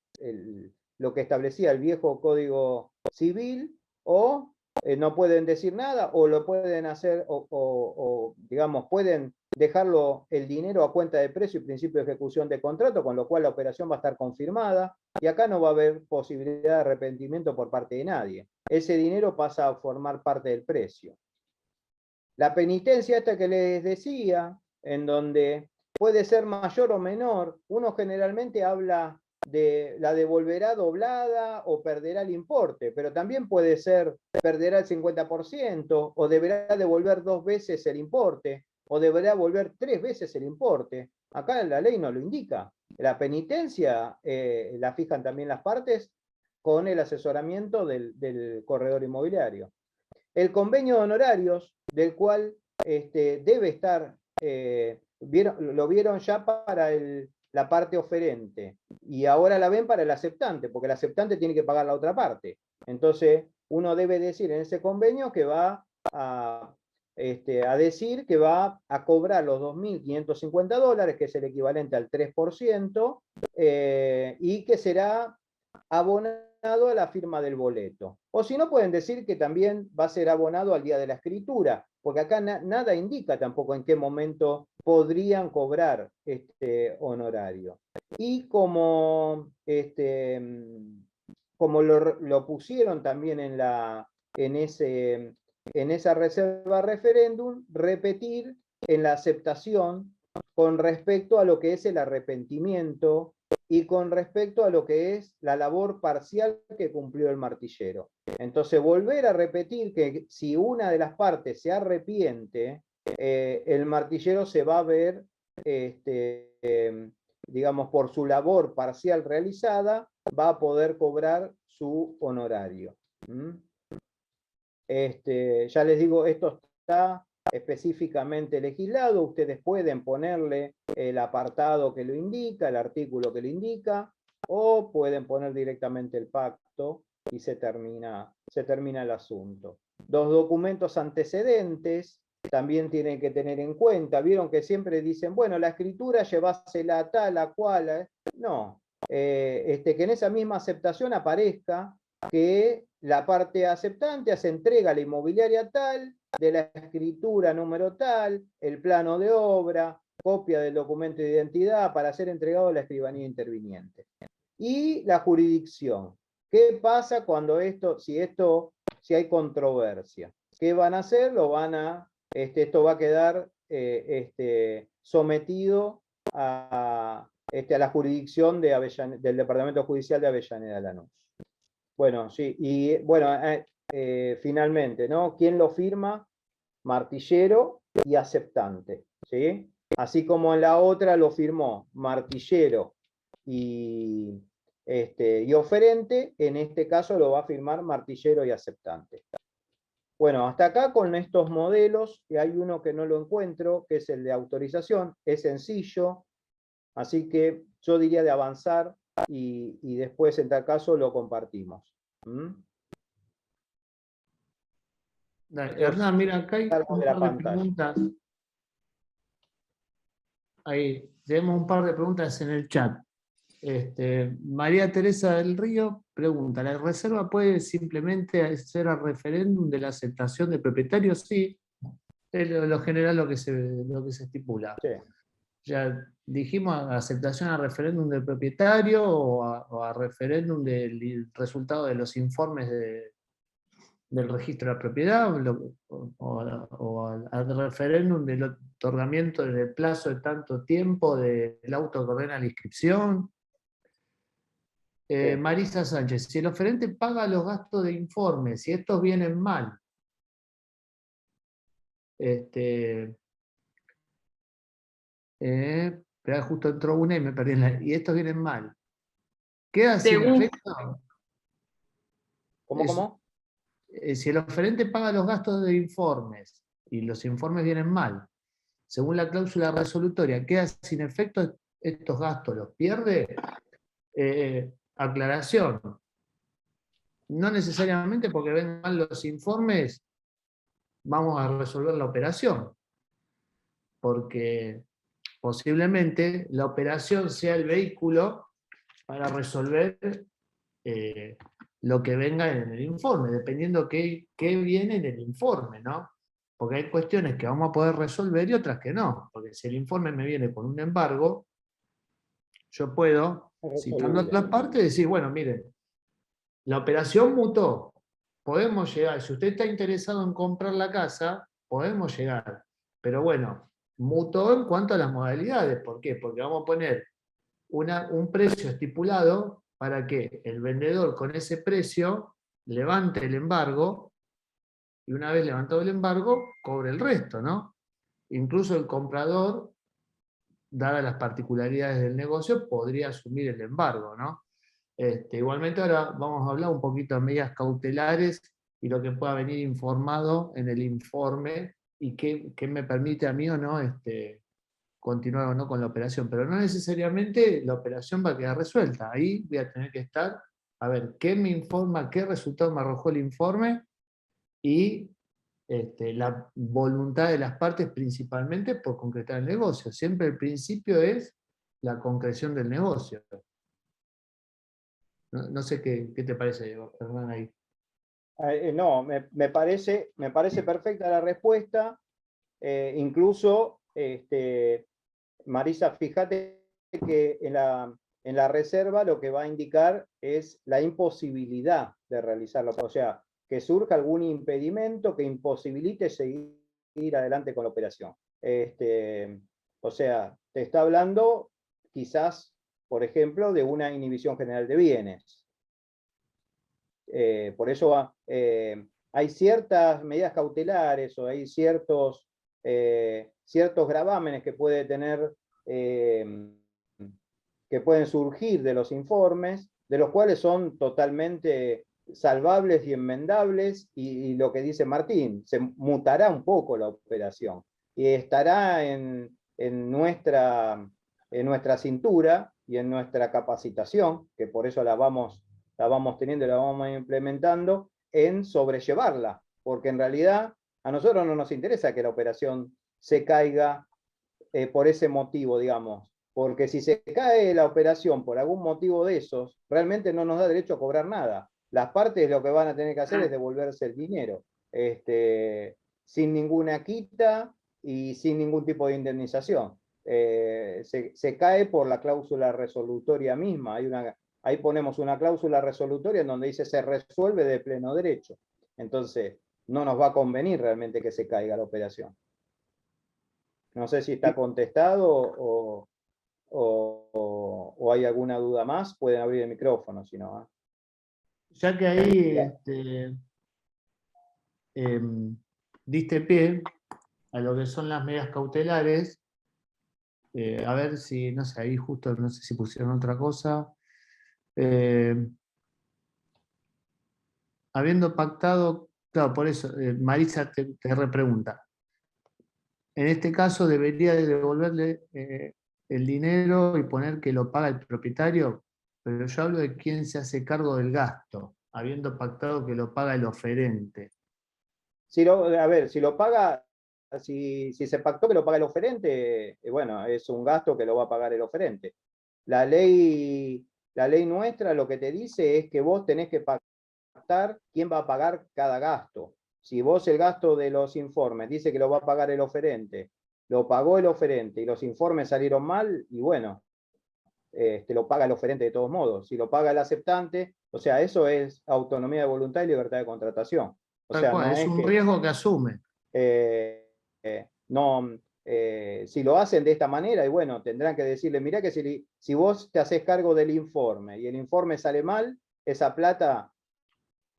lo que establecía el viejo Código Civil, o no pueden decir nada, o lo pueden hacer, o digamos, pueden dejarlo el dinero a cuenta de precio y principio de ejecución de contrato, con lo cual la operación va a estar confirmada, y acá no va a haber posibilidad de arrepentimiento por parte de nadie. Ese dinero pasa a formar parte del precio. La penitencia esta que les decía, en donde puede ser mayor o menor, uno generalmente habla de la devolverá doblada o perderá el importe, pero también puede ser perderá el 50% o deberá devolver 2 veces el importe o deberá devolver 3 veces el importe. Acá la ley no lo indica. La penitencia la fijan también las partes con el asesoramiento del corredor inmobiliario. El convenio de honorarios, del cual debe estar, lo vieron ya para la parte oferente, y ahora la ven para el aceptante, porque el aceptante tiene que pagar la otra parte. Entonces, uno debe decir en ese convenio que va a decir que va a cobrar los $2.550, que es el equivalente al 3%, y que será abonado a la firma del boleto. O si no, pueden decir que también va a ser abonado al día de la escritura, porque acá nada indica tampoco en qué momento podrían cobrar este honorario. Y como lo pusieron también en esa reserva referéndum, repetir en la aceptación con respecto a lo que es el arrepentimiento y con respecto a lo que es la labor parcial que cumplió el martillero. Entonces, volver a repetir que si una de las partes se arrepiente, el martillero se va a ver, digamos, por su labor parcial realizada, va a poder cobrar su honorario. Ya les digo, esto está específicamente legislado, ustedes pueden ponerle el apartado que lo indica, el artículo que lo indica, o pueden poner directamente el pacto y se termina el asunto. Los documentos antecedentes también tienen que tener en cuenta. Vieron que siempre dicen, bueno, la escritura llevásela a tal, a cual. No, que en esa misma aceptación aparezca que la parte aceptante hace entrega a la inmobiliaria tal, de la escritura número tal, el plano de obra, copia del documento de identidad para ser entregado a la escribanía interviniente. Y la jurisdicción. ¿Qué pasa cuando si hay controversia? ¿Qué van a hacer? Esto va a quedar sometido a la jurisdicción del Departamento Judicial de Avellaneda Lanús. Bueno, sí, y bueno, finalmente, ¿no? ¿Quién lo firma? Martillero y aceptante, ¿sí? Así como en la otra lo firmó martillero y oferente, en este caso lo va a firmar martillero y aceptante. Bueno, hasta acá con estos modelos, y hay uno que no lo encuentro, que es el de autorización, es sencillo, así que yo diría de avanzar y después en tal caso lo compartimos. Dale, Hernán, mira, acá hay Cargo un de la par de pantalla. preguntas. Ahí, tenemos un par de preguntas en el chat. María Teresa del Río pregunta, ¿la reserva puede simplemente ser a referéndum de la aceptación del propietario? Sí, es lo general lo que se estipula. Sí. Ya dijimos aceptación a referéndum del propietario o a referéndum del resultado de los informes del registro de la propiedad o al referéndum del otorgamiento del plazo de tanto tiempo del auto que ordena la inscripción. Marisa Sánchez, si el oferente paga los gastos de informe, si estos vienen mal, pero justo entró una y me perdí y estos vienen mal, ¿queda sin efecto? ¿Cómo? Si el oferente paga los gastos de informes y los informes vienen mal, según la cláusula resolutoria, ¿queda sin efecto estos gastos? ¿Los pierde? Aclaración. No necesariamente porque vengan mal los informes vamos a resolver la operación, porque posiblemente la operación sea el vehículo para resolver lo que venga en el informe, dependiendo qué viene en el informe, ¿no? Porque hay cuestiones que vamos a poder resolver y otras que no, porque si el informe me viene con un embargo, yo puedo, citando a otras partes, decir, bueno, miren, la operación mutó, podemos llegar, si usted está interesado en comprar la casa, podemos llegar, pero bueno, mutó en cuanto a las modalidades, ¿por qué? Porque vamos a poner un precio estipulado para que el vendedor con ese precio levante el embargo y una vez levantado el embargo, cobre el resto, ¿no? Incluso el comprador, dadas las particularidades del negocio, podría asumir el embargo, ¿no? Igualmente ahora vamos a hablar un poquito de medidas cautelares y lo que pueda venir informado en el informe y qué me permite a mí o no continuar o no con la operación, pero no necesariamente la operación va a quedar resuelta. Ahí voy a tener que estar, a ver, qué me informa, qué resultado me arrojó el informe y la voluntad de las partes principalmente por concretar el negocio. Siempre el principio es la concreción del negocio. No sé qué te parece, Hernán, ahí. No, me parece perfecta la respuesta. Incluso, Marisa, fíjate que en la reserva lo que va a indicar es la imposibilidad de realizarlo. O sea, que surja algún impedimento que imposibilite seguir adelante con la operación. O sea, te está hablando quizás, por ejemplo, de una inhibición general de bienes. Por eso hay ciertas medidas cautelares o hay ciertos gravámenes que puede tener, que pueden surgir de los informes, de los cuales son totalmente salvables y enmendables, y lo que dice Martín, se mutará un poco la operación, y estará en nuestra cintura y en nuestra capacitación, que por eso la vamos teniendo y la vamos implementando, en sobrellevarla, porque en realidad a nosotros no nos interesa que la operación se caiga por ese motivo, digamos, porque si se cae la operación por algún motivo de esos, realmente no nos da derecho a cobrar nada. Las partes lo que van a tener que hacer es devolverse el dinero, sin ninguna quita y sin ningún tipo de indemnización. Se cae por la cláusula resolutoria misma, hay ahí ponemos una cláusula resolutoria en donde dice se resuelve de pleno derecho. Entonces, no nos va a convenir realmente que se caiga la operación. No sé si está contestado o hay alguna duda más, pueden abrir el micrófono, si no. Ya que ahí diste pie a lo que son las medidas cautelares, a ver si, no sé, ahí justo no sé si pusieron otra cosa. Habiendo pactado, claro, por eso, Marisa te repregunta. En este caso debería de devolverle el dinero y poner que lo paga el propietario, pero yo hablo de quién se hace cargo del gasto, habiendo pactado que lo paga el oferente. A ver, si lo paga, si se pactó que lo paga el oferente, bueno, es un gasto que lo va a pagar el oferente. La ley nuestra lo que te dice es que vos tenés que pactar quién va a pagar cada gasto. Si vos el gasto de los informes dice que lo va a pagar el oferente, lo pagó el oferente y los informes salieron mal, y bueno, lo paga el oferente de todos modos. Si lo paga el aceptante, o sea, eso es autonomía de voluntad y libertad de contratación. O sea, no es un riesgo que asume. Si lo hacen de esta manera, y bueno, tendrán que decirle, mirá que si vos te haces cargo del informe y el informe sale mal, esa plata,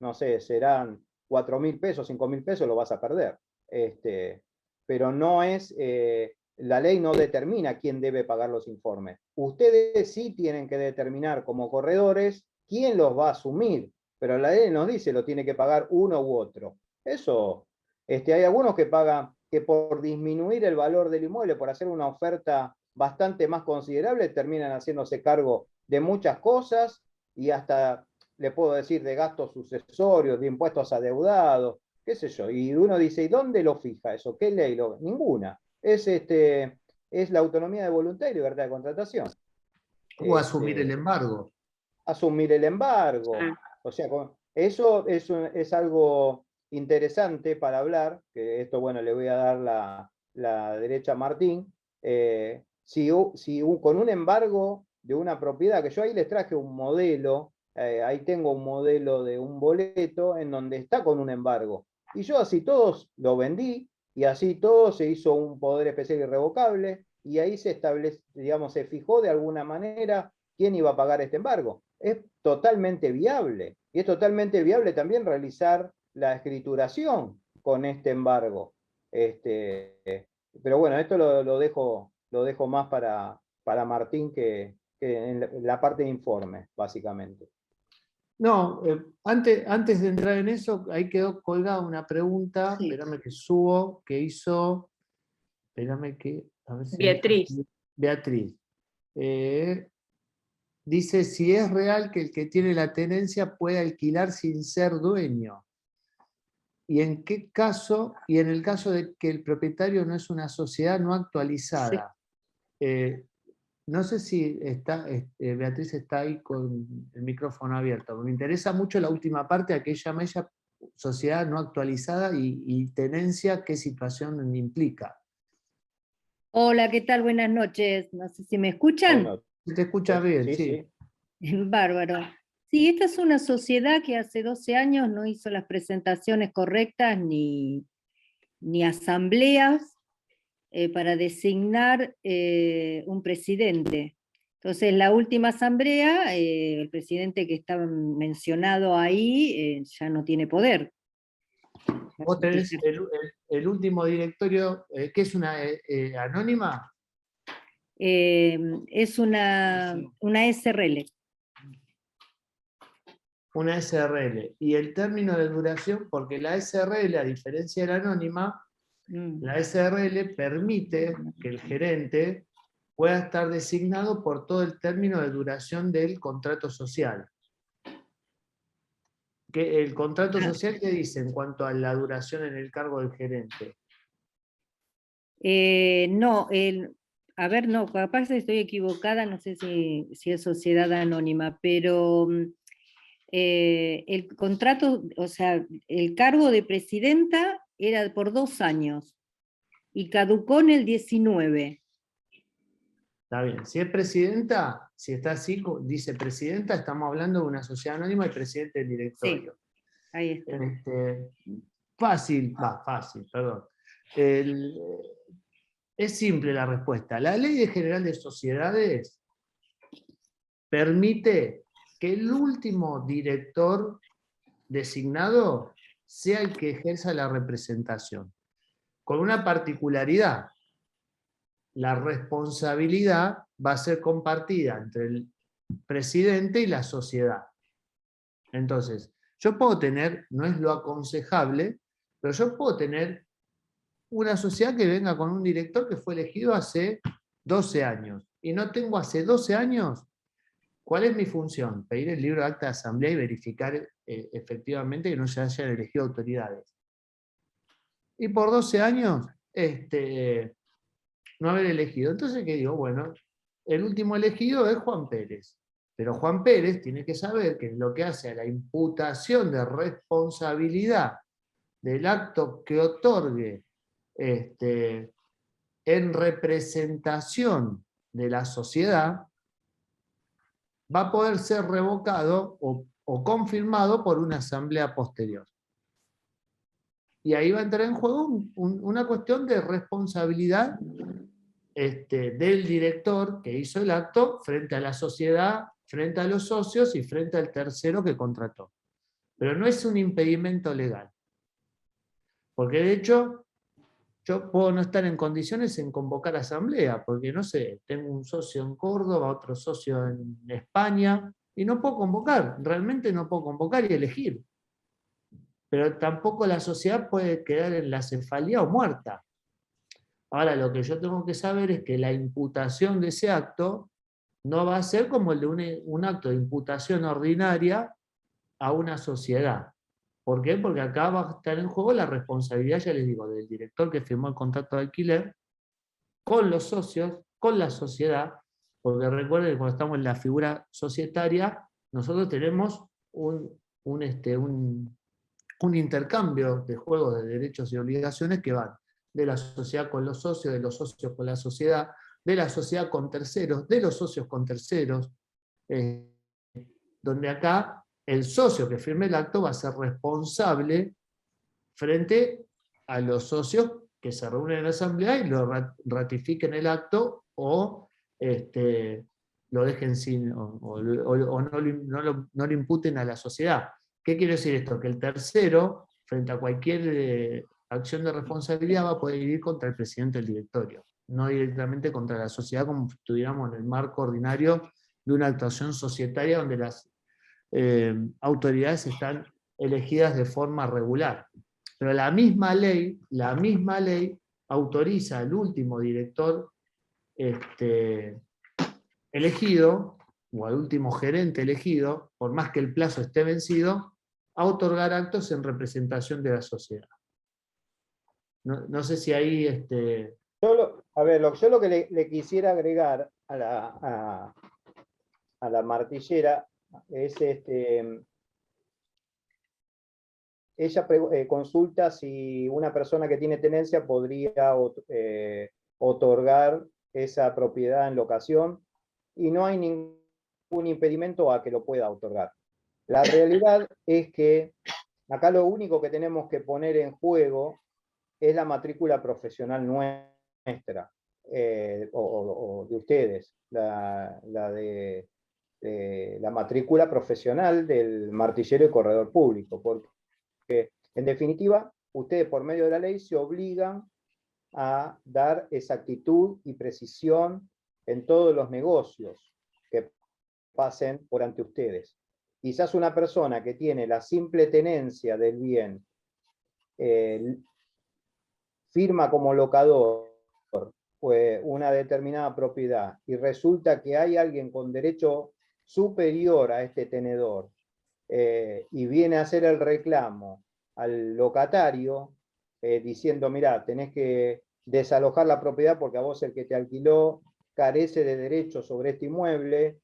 no sé, serán 4.000 pesos, 5.000 pesos, lo vas a perder. Pero no es, la ley no determina quién debe pagar los informes. Ustedes sí tienen que determinar como corredores quién los va a asumir, pero la ley nos dice lo tiene que pagar uno u otro. Eso, hay algunos que pagan, que por disminuir el valor del inmueble, por hacer una oferta bastante más considerable, terminan haciéndose cargo de muchas cosas y hasta, le puedo decir, de gastos sucesorios, de impuestos adeudados, qué sé yo. Y uno dice, ¿y dónde lo fija eso? ¿Qué ley? Ninguna. Es la autonomía de voluntad y libertad de contratación. O asumir el embargo. Asumir el embargo. O sea, eso es algo interesante para hablar, que esto, bueno, le voy a dar la derecha a Martín. Con un embargo de una propiedad, que yo ahí les traje un modelo, ahí tengo un modelo de un boleto en donde está con un embargo. Y yo así todos lo vendí, y así todo se hizo un poder especial irrevocable, y ahí se estableció, digamos, se fijó de alguna manera quién iba a pagar este embargo. Es totalmente viable, y es totalmente viable también realizar la escrituración con este embargo. Pero bueno, esto lo dejo más para Martín que en la parte de informe, básicamente. No, antes de entrar en eso, ahí quedó colgada una pregunta, Sí. espérame que subo, que hizo, espérame que, a ver si... Beatriz. Dice si es real que el que tiene la tenencia puede alquilar sin ser dueño. ¿Y en qué caso? Y en el caso de que el propietario no es una sociedad no actualizada. Sí. No sé si Beatriz está ahí con el micrófono abierto. Me interesa mucho la última parte, a que llama ella sociedad no actualizada y tenencia, ¿qué situación implica? Hola, ¿qué tal? Buenas noches. No sé si me escuchan. Bueno, Se te escucha bien, sí. Bárbaro. Sí, esta es una sociedad que hace 12 años no hizo las presentaciones correctas ni asambleas para designar un presidente. Entonces, la última asamblea, el presidente que estaba mencionado ahí ya no tiene poder. Vos tenés el último directorio, ¿qué es una anónima? Es una SRL. Una SRL. Y el término de duración, porque la SRL, a diferencia de la anónima, la SRL permite que el gerente pueda estar designado por todo el término de duración del contrato social. ¿El contrato social qué dice en cuanto a la duración en el cargo del gerente? No, a ver, no, capaz estoy equivocada, no sé si es sociedad anónima, pero el contrato, o sea, el cargo de presidenta era por 2 años y caducó en el 19. Está bien. Si es presidenta, si está así, dice presidenta, estamos hablando de una sociedad anónima y presidente del directorio. Ahí está. Fácil, perdón. Es simple la respuesta. La Ley General de Sociedades permite que el último director designado sea el que ejerza la representación. Con una particularidad: la responsabilidad va a ser compartida entre el presidente y la sociedad. Entonces, yo puedo tener, no es lo aconsejable, pero yo puedo tener una sociedad que venga con un director que fue elegido hace 12 años, y no tengo hace 12 años. ¿Cuál es mi función? Pedir el libro de acta de asamblea y verificar efectivamente que no se hayan elegido autoridades. Y por 12 años, no haber elegido. Entonces, ¿qué digo? Bueno, el último elegido es Juan Pérez. Pero Juan Pérez tiene que saber que en lo que hace a la imputación de responsabilidad del acto que otorgue en representación de la sociedad, va a poder ser revocado o confirmado por una asamblea posterior. Y ahí va a entrar en juego una cuestión de responsabilidad del director que hizo el acto frente a la sociedad, frente a los socios y frente al tercero que contrató. Pero no es un impedimento legal. Porque de hecho, yo puedo no estar en condiciones en convocar asamblea, porque no sé, tengo un socio en Córdoba, otro socio en España, y no puedo convocar, realmente no puedo convocar y elegir. Pero tampoco la sociedad puede quedar en la cefalía o muerta. Ahora, lo que yo tengo que saber es que la imputación de ese acto no va a ser como el de un acto de imputación ordinaria a una sociedad. ¿Por qué? Porque acá va a estar en juego la responsabilidad, ya les digo, del director que firmó el contrato de alquiler, con los socios, con la sociedad, porque recuerden que cuando estamos en la figura societaria, nosotros tenemos un intercambio de juegos de derechos y obligaciones que van de la sociedad con los socios, de los socios con la sociedad, de la sociedad con terceros, de los socios con terceros, donde acá el socio que firme el acto va a ser responsable frente a los socios que se reúnen en la asamblea y lo ratifiquen el acto o lo dejen sin, o no lo imputen a la sociedad. ¿Qué quiere decir esto? Que el tercero, frente a cualquier acción de responsabilidad, va a poder ir contra el presidente del directorio, no directamente contra la sociedad como si estuviéramos en el marco ordinario de una actuación societaria donde las autoridades están elegidas de forma regular. Pero la misma ley autoriza al último director elegido, o al último gerente elegido, por más que el plazo esté vencido, a otorgar actos en representación de la sociedad. No sé si ahí... Yo lo que le quisiera agregar a la martillera es ella consulta si una persona que tiene tenencia podría otorgar esa propiedad en locación, y no hay ningún impedimento a que lo pueda otorgar. La realidad es que acá lo único que tenemos que poner en juego es la matrícula profesional nuestra, o de ustedes, la de la matrícula profesional del martillero y corredor público, porque en definitiva ustedes por medio de la ley se obligan a dar exactitud y precisión en todos los negocios que pasen por ante ustedes. Quizás una persona que tiene la simple tenencia del bien, firma como locador una determinada propiedad, y resulta que hay alguien con derecho superior a este tenedor, y viene a hacer el reclamo al locatario, diciendo, mirá, tenés que desalojar la propiedad porque a vos el que te alquiló carece de derecho sobre este inmueble,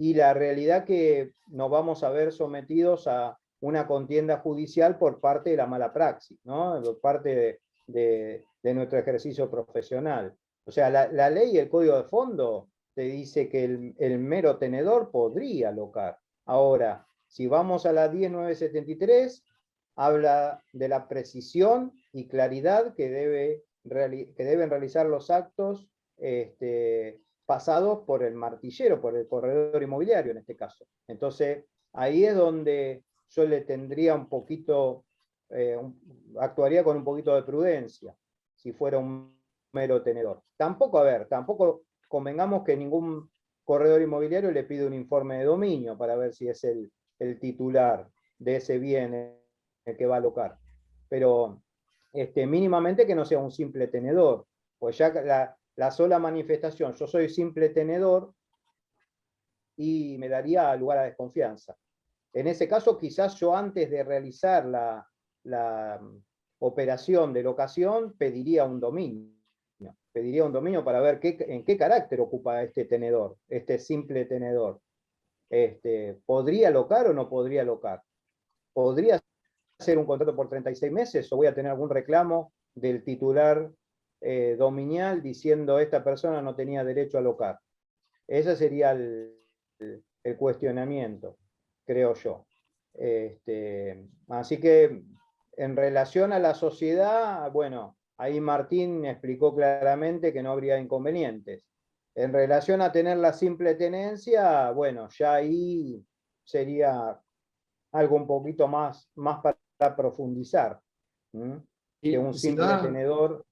y la realidad que nos vamos a ver sometidos a una contienda judicial por parte de la mala praxis, ¿no? Por parte de nuestro ejercicio profesional. O sea, la ley y el código de fondo te dice que el mero tenedor podría locar. Ahora, si vamos a la 10973, habla de la precisión y claridad que deben realizar los actos pasados por el martillero, por el corredor inmobiliario en este caso. Entonces, ahí es donde yo le tendría un poquito, actuaría con un poquito de prudencia, si fuera un mero tenedor. Tampoco convengamos que ningún corredor inmobiliario le pide un informe de dominio para ver si es el titular de ese bien el que va a alocar. Pero mínimamente que no sea un simple tenedor, pues ya la sola manifestación, yo soy simple tenedor, y me daría lugar a desconfianza. En ese caso, quizás yo antes de realizar la operación de locación pediría un dominio. Pediría un dominio para ver en qué carácter ocupa este tenedor, este simple tenedor. ¿Podría locar o no podría locar? ¿Podría hacer un contrato por 36 meses o voy a tener algún reclamo del titular dominial diciendo esta persona no tenía derecho a locar? Ese sería el cuestionamiento, creo yo. Así que en relación a la sociedad, bueno, ahí Martín explicó claramente que no habría inconvenientes. En relación a tener la simple tenencia, bueno, ya ahí sería algo un poquito más para profundizar, que un simple tenedor.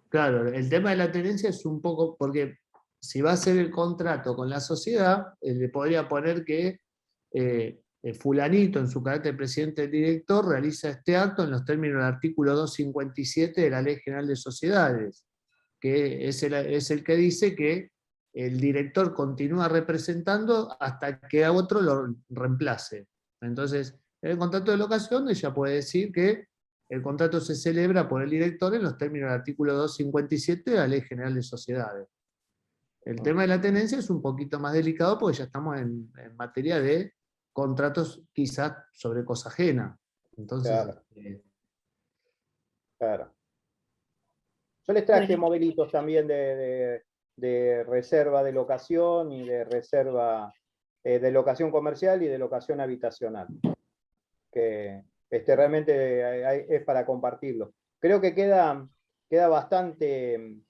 Claro, el tema de la tenencia es un poco, porque si va a hacer el contrato con la sociedad, le podría poner que fulanito, en su carácter de presidente del director, realiza este acto en los términos del artículo 257 de la Ley General de Sociedades, que es el que dice que el director continúa representando hasta que a otro lo reemplace. Entonces, en el contrato de locación ella puede decir que el contrato se celebra por el director en los términos del artículo 257 de la Ley General de Sociedades. El tema de la tenencia es un poquito más delicado porque ya estamos en materia de contratos quizás sobre cosa ajena. Entonces, claro. Yo les traje Bueno. modelitos también de reserva de locación y de reserva de locación comercial y de locación habitacional, que realmente es para compartirlo. Creo que queda bastante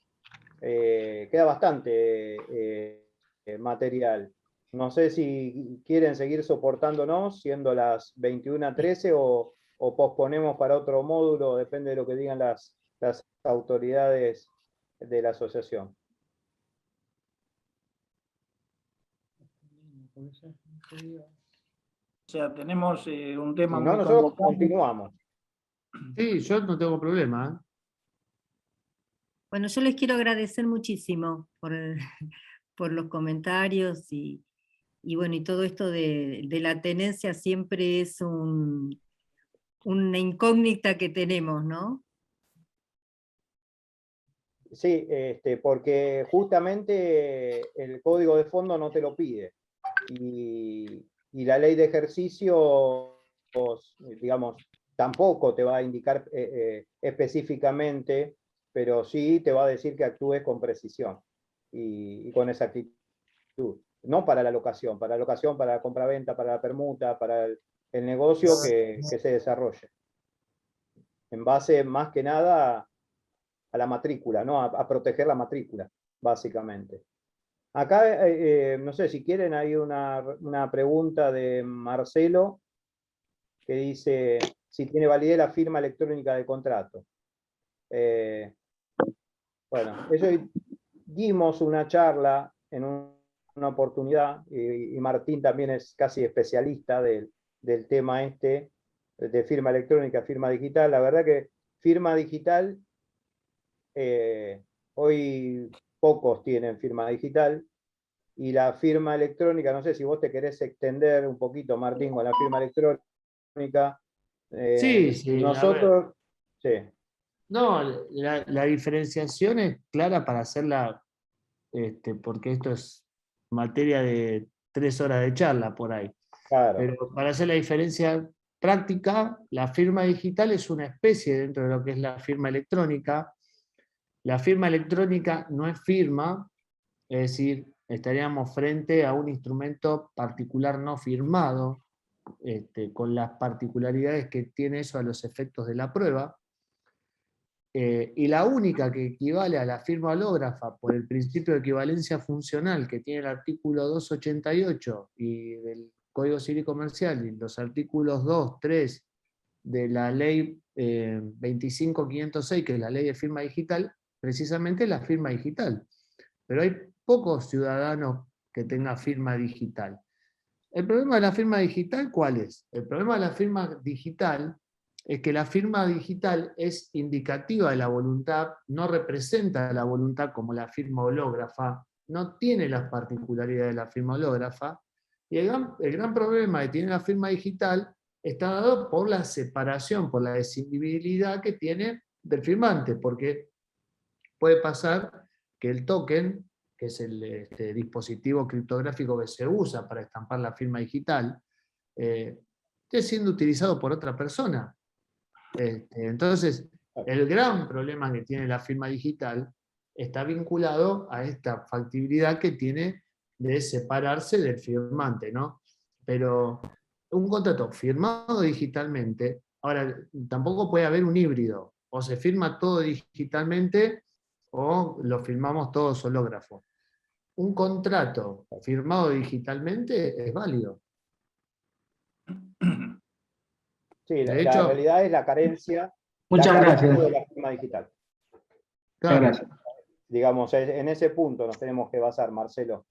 material. No sé si quieren seguir soportándonos, siendo las 21:13, o posponemos para otro módulo, depende de lo que digan las autoridades de la asociación. O sea, tenemos un tema Si muy no, nosotros convocante. continuamos. sí, yo no tengo problema. Bueno, yo les quiero agradecer muchísimo por los comentarios y bueno, y todo esto de la tenencia siempre es una incógnita que tenemos, ¿no? Sí, porque justamente el código de fondo no te lo pide. Y la ley de ejercicio, digamos, tampoco te va a indicar específicamente, pero sí te va a decir que actúes con precisión y con exactitud. No para la locación, para la compraventa, para la permuta, para el negocio que se desarrolle. En base más que nada a la matrícula, ¿no? A proteger la matrícula, básicamente. Acá, no sé, si quieren, hay una pregunta de Marcelo que dice si tiene validez la firma electrónica de contrato. Bueno, eso dimos una charla en una oportunidad, y Martín también es casi especialista del tema de firma electrónica, firma digital. La verdad que firma digital, hoy pocos tienen firma digital, y la firma electrónica, no sé si vos te querés extender un poquito, Martín, con la firma electrónica. Sí, nosotros, sí. No, la diferenciación es clara para hacerla, porque esto es materia de 3 horas de charla por ahí. Claro. Pero para hacer la diferencia práctica, la firma digital es una especie dentro de lo que es la firma electrónica, La firma electrónica no es firma, es decir, estaríamos frente a un instrumento particular no firmado, con las particularidades que tiene eso a los efectos de la prueba. Y la única que equivale a la firma hológrafa por el principio de equivalencia funcional que tiene el artículo 288 y del Código Civil y Comercial y los artículos 2, 3 de la ley 25506, que es la ley de firma digital, precisamente la firma digital. Pero hay pocos ciudadanos que tengan firma digital. ¿El problema de la firma digital cuál es? El problema de la firma digital es que la firma digital es indicativa de la voluntad, no representa la voluntad como la firma hológrafa, no tiene las particularidades de la firma hológrafa, y el gran problema que tiene la firma digital está dado por la separación, por la desindividualidad que tiene del firmante, porque puede pasar que el token, que es el dispositivo criptográfico que se usa para estampar la firma digital, esté siendo utilizado por otra persona. Entonces, el gran problema que tiene la firma digital está vinculado a esta factibilidad que tiene de separarse del firmante, ¿no? Pero un contrato firmado digitalmente, ahora, tampoco puede haber un híbrido, o se firma todo digitalmente o lo firmamos todos hológrafo. Un contrato firmado digitalmente es válido. Sí, De la hecho, realidad es la carencia, Muchas la carencia gracias. de la firma digital. claro, Gracias. Digamos, en ese punto nos tenemos que basar, Marcelo.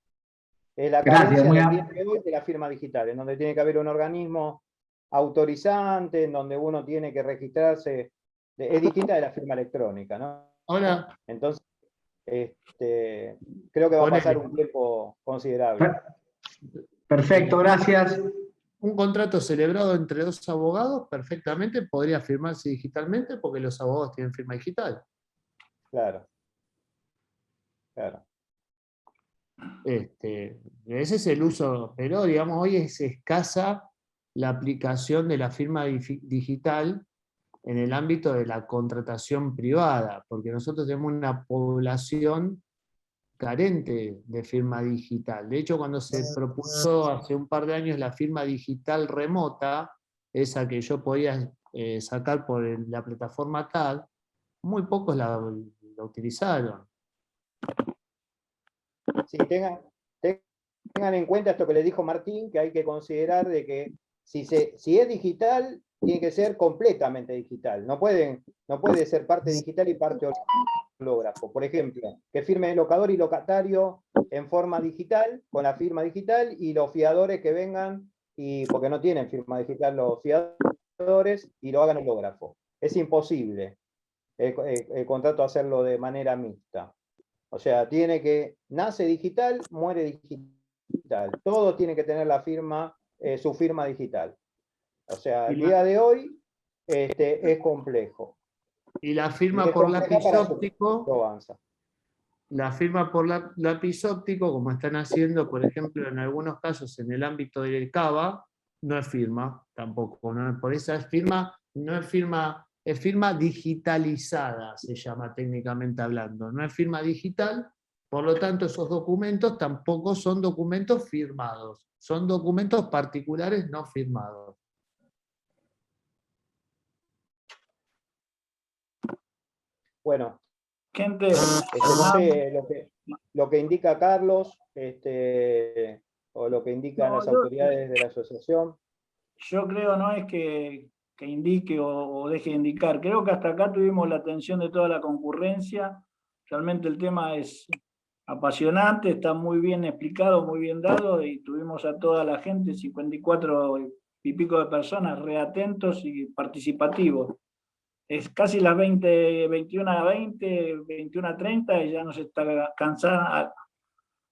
Es la Gracias, carencia muy del amable. día de hoy de la firma digital, en donde tiene que haber un organismo autorizante, en donde uno tiene que registrarse. Es distinta de la firma electrónica, ¿no? ahora, Entonces, creo que va a pasar un tiempo considerable. Perfecto, gracias. un contrato celebrado entre dos abogados perfectamente podría firmarse digitalmente porque los abogados tienen firma digital. Claro. Claro. Ese es el uso, pero digamos hoy es escasa la aplicación de la firma digital en el ámbito de la contratación privada, porque nosotros tenemos una población carente de firma digital. De hecho, cuando se propuso hace un par de años la firma digital remota, esa que yo podía sacar por la plataforma TAD, muy pocos la utilizaron. Sí, tengan en cuenta esto que le dijo Martín, que hay que considerar de que si es digital, tiene que ser completamente digital. No puede ser parte digital y parte hológrafo. Por ejemplo, que firme el locador y locatario en forma digital, con la firma digital, y los fiadores que vengan, porque no tienen firma digital los fiadores, y lo hagan hológrafo. Es imposible el contrato hacerlo de manera mixta. O sea, nace digital, muere digital. Todo tiene que tener la firma, su firma digital. O sea, el día de hoy es complejo. Y la firma por lápiz óptico, avanza. la firma por lápiz óptico, como están haciendo, por ejemplo, en algunos casos en el ámbito del CABA, no es firma tampoco. ¿No? Por esa firma, no es firma, es firma digitalizada, se llama técnicamente hablando. No es firma digital, por lo tanto esos documentos tampoco son documentos firmados. Son documentos particulares no firmados. Bueno, Gente, no sé, lo que indica Carlos, o lo que indican las autoridades de la asociación. Yo creo no es que indique o deje de indicar. Creo que hasta acá tuvimos la atención de toda la concurrencia. Realmente el tema es apasionante, está muy bien explicado, muy bien dado, y tuvimos a toda la gente, 54 y pico de personas, reatentos y participativos. Es casi las 21:20, 21:30, y ya nos está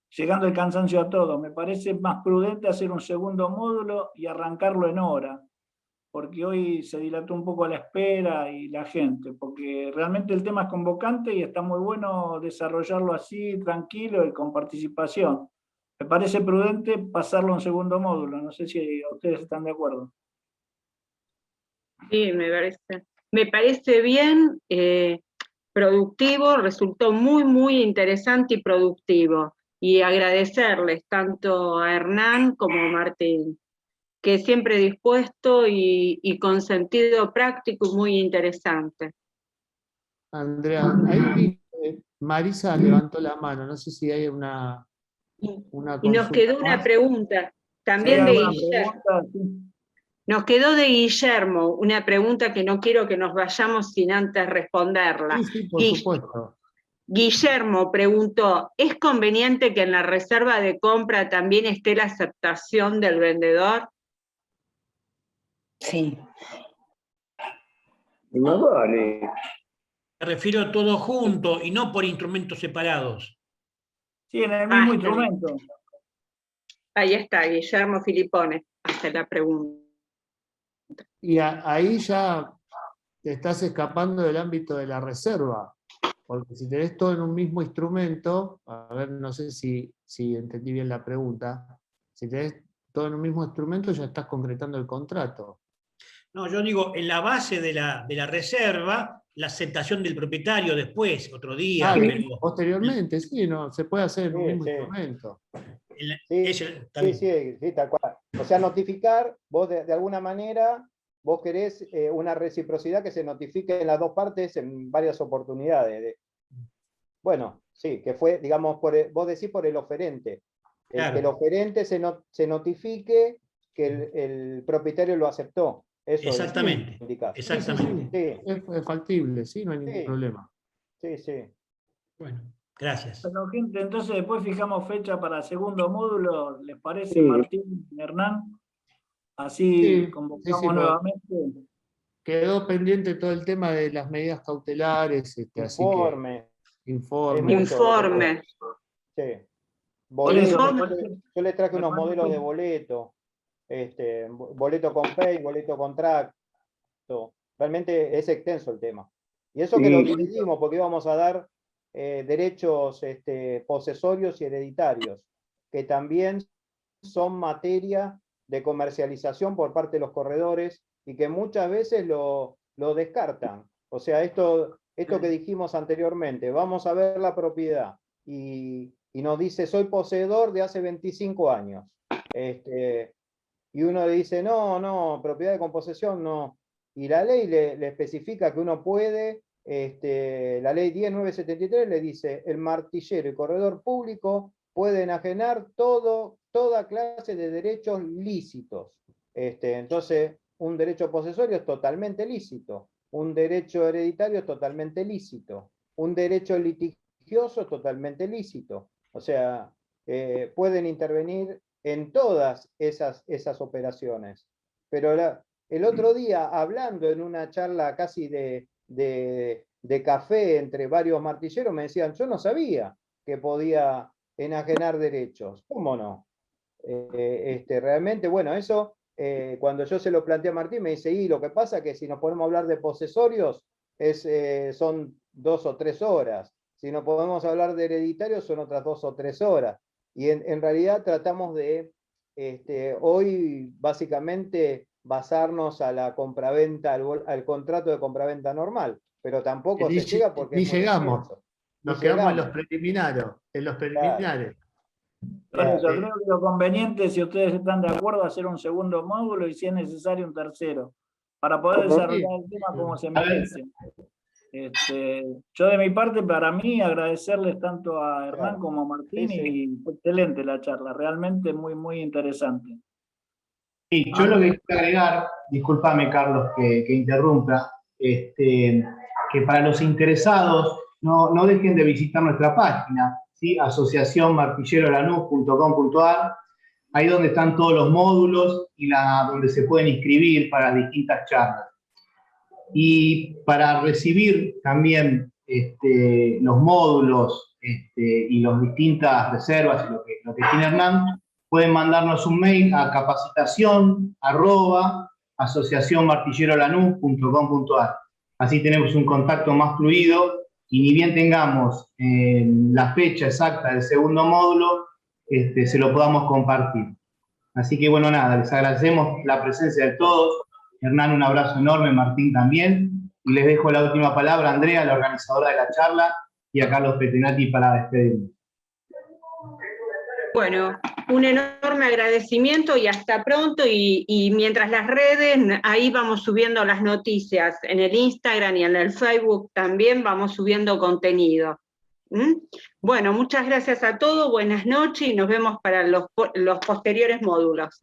llegando el cansancio a todos. Me parece más prudente hacer un segundo módulo y arrancarlo en hora, porque hoy se dilató un poco la espera y la gente, porque realmente el tema es convocante y está muy bueno desarrollarlo así, tranquilo y con participación. Me parece prudente pasarlo a un segundo módulo, no sé si ustedes están de acuerdo. Sí, me parece bien. productivo, resultó muy, muy interesante y productivo. Y agradecerles tanto a Hernán como a Martín, que siempre dispuesto y con sentido práctico y muy interesante. Andrea, ahí vi, Marisa levantó la mano, no sé si hay una Y nos consulta quedó una más. pregunta, Si hay también de alguna Guillermo. pregunta, sí. Nos quedó de Guillermo una pregunta que no quiero que nos vayamos sin antes responderla. Sí, sí, por supuesto. Guillermo preguntó, ¿es conveniente que en la reserva de compra también esté la aceptación del vendedor? Sí. No vale. Me refiero a todo junto y no por instrumentos separados. Sí, en el mismo está bien. instrumento. Ahí está, Guillermo Filipone hace la pregunta. Y ahí ya te estás escapando del ámbito de la reserva, porque si tenés todo en un mismo instrumento, a ver, no sé si entendí bien la pregunta, si tenés todo en un mismo instrumento ya estás concretando el contrato. No, yo digo, en la base de la reserva, la aceptación del propietario después, otro día. Ah, pero posteriormente, sí, no, se puede hacer en un mismo Sí. instrumento. Sí, tal cual. O sea, notificar, vos de alguna manera, vos querés una reciprocidad que se notifique en las dos partes en varias oportunidades. Bueno, sí, que fue, digamos, vos decís por el oferente. Claro. Que el oferente se notifique que el propietario lo aceptó. Eso Exactamente. indicás. Exactamente. Sí. Es factible, sí, no hay ningún problema. Sí. Bueno, gracias. Bueno, gente, entonces después fijamos fecha para el segundo módulo, ¿les parece, Sí. Martín, Hernán? Así Sí, convocamos nuevamente. Quedó pendiente todo el tema de las medidas cautelares, así que Informe. Sí. Por eso, Yo le traje unos modelos de boleto, boleto con pay, boleto con tracto. Realmente es extenso el tema. Y eso que lo dividimos, porque íbamos a dar derechos posesorios y hereditarios, que también son materia de comercialización por parte de los corredores y que muchas veces lo descartan. O sea, esto que dijimos anteriormente, vamos a ver la propiedad y nos dice, soy poseedor de hace 25 años. Y uno le dice, no, propiedad de composesión no. Y la ley le especifica que uno puede, la ley 10.973 le dice, el martillero y corredor público puede enajenar toda clase de derechos lícitos. Entonces, un derecho posesorio es totalmente lícito, un derecho hereditario es totalmente lícito, un derecho litigioso es totalmente lícito. O sea, pueden intervenir en todas esas operaciones. Pero el otro día, hablando en una charla casi de café entre varios martilleros, me decían, yo no sabía que podía enajenar derechos. ¿Cómo no? Realmente, bueno, eso, cuando yo se lo planteé a Martín, me dice, y lo que pasa es que si nos podemos hablar de posesorios, son 2 o 3 horas. Si nos podemos hablar de hereditarios, son otras 2 o 3 horas. Y en realidad tratamos de, hoy, básicamente, basarnos a la compraventa, al contrato de compraventa normal. Pero tampoco se llega porque... Ni llegamos. Nos quedamos en los preliminares. Por eso, creo que lo conveniente, si ustedes están de acuerdo, hacer un segundo módulo y si es necesario un tercero, para poder desarrollar el tema como se merece. Yo de mi parte, para mí, agradecerles tanto a Hernán como a Martín, y fue excelente la charla, realmente muy, muy interesante. Sí, yo lo que quiero agregar, discúlpame Carlos que interrumpa, que para los interesados no dejen de visitar nuestra página, ¿sí? asociacionmartillerolanús.com.ar, ahí donde están todos los módulos y donde se pueden inscribir para las distintas charlas. Y para recibir también los módulos y las distintas reservas y lo que tiene Hernán, pueden mandarnos un mail a capacitación@asociacionmartillerolanús.com.ar. Así tenemos un contacto más fluido y ni bien tengamos la fecha exacta del segundo módulo, se lo podamos compartir. Así que bueno, nada, les agradecemos la presencia de todos. Hernán, un abrazo enorme, Martín también. y les dejo la última palabra a Andrea, la organizadora de la charla, y a Carlos Petinati para despedirnos. Bueno, un enorme agradecimiento y hasta pronto, y mientras las redes, ahí vamos subiendo las noticias, en el Instagram y en el Facebook también vamos subiendo contenido. Bueno, muchas gracias a todos, buenas noches y nos vemos para los posteriores módulos.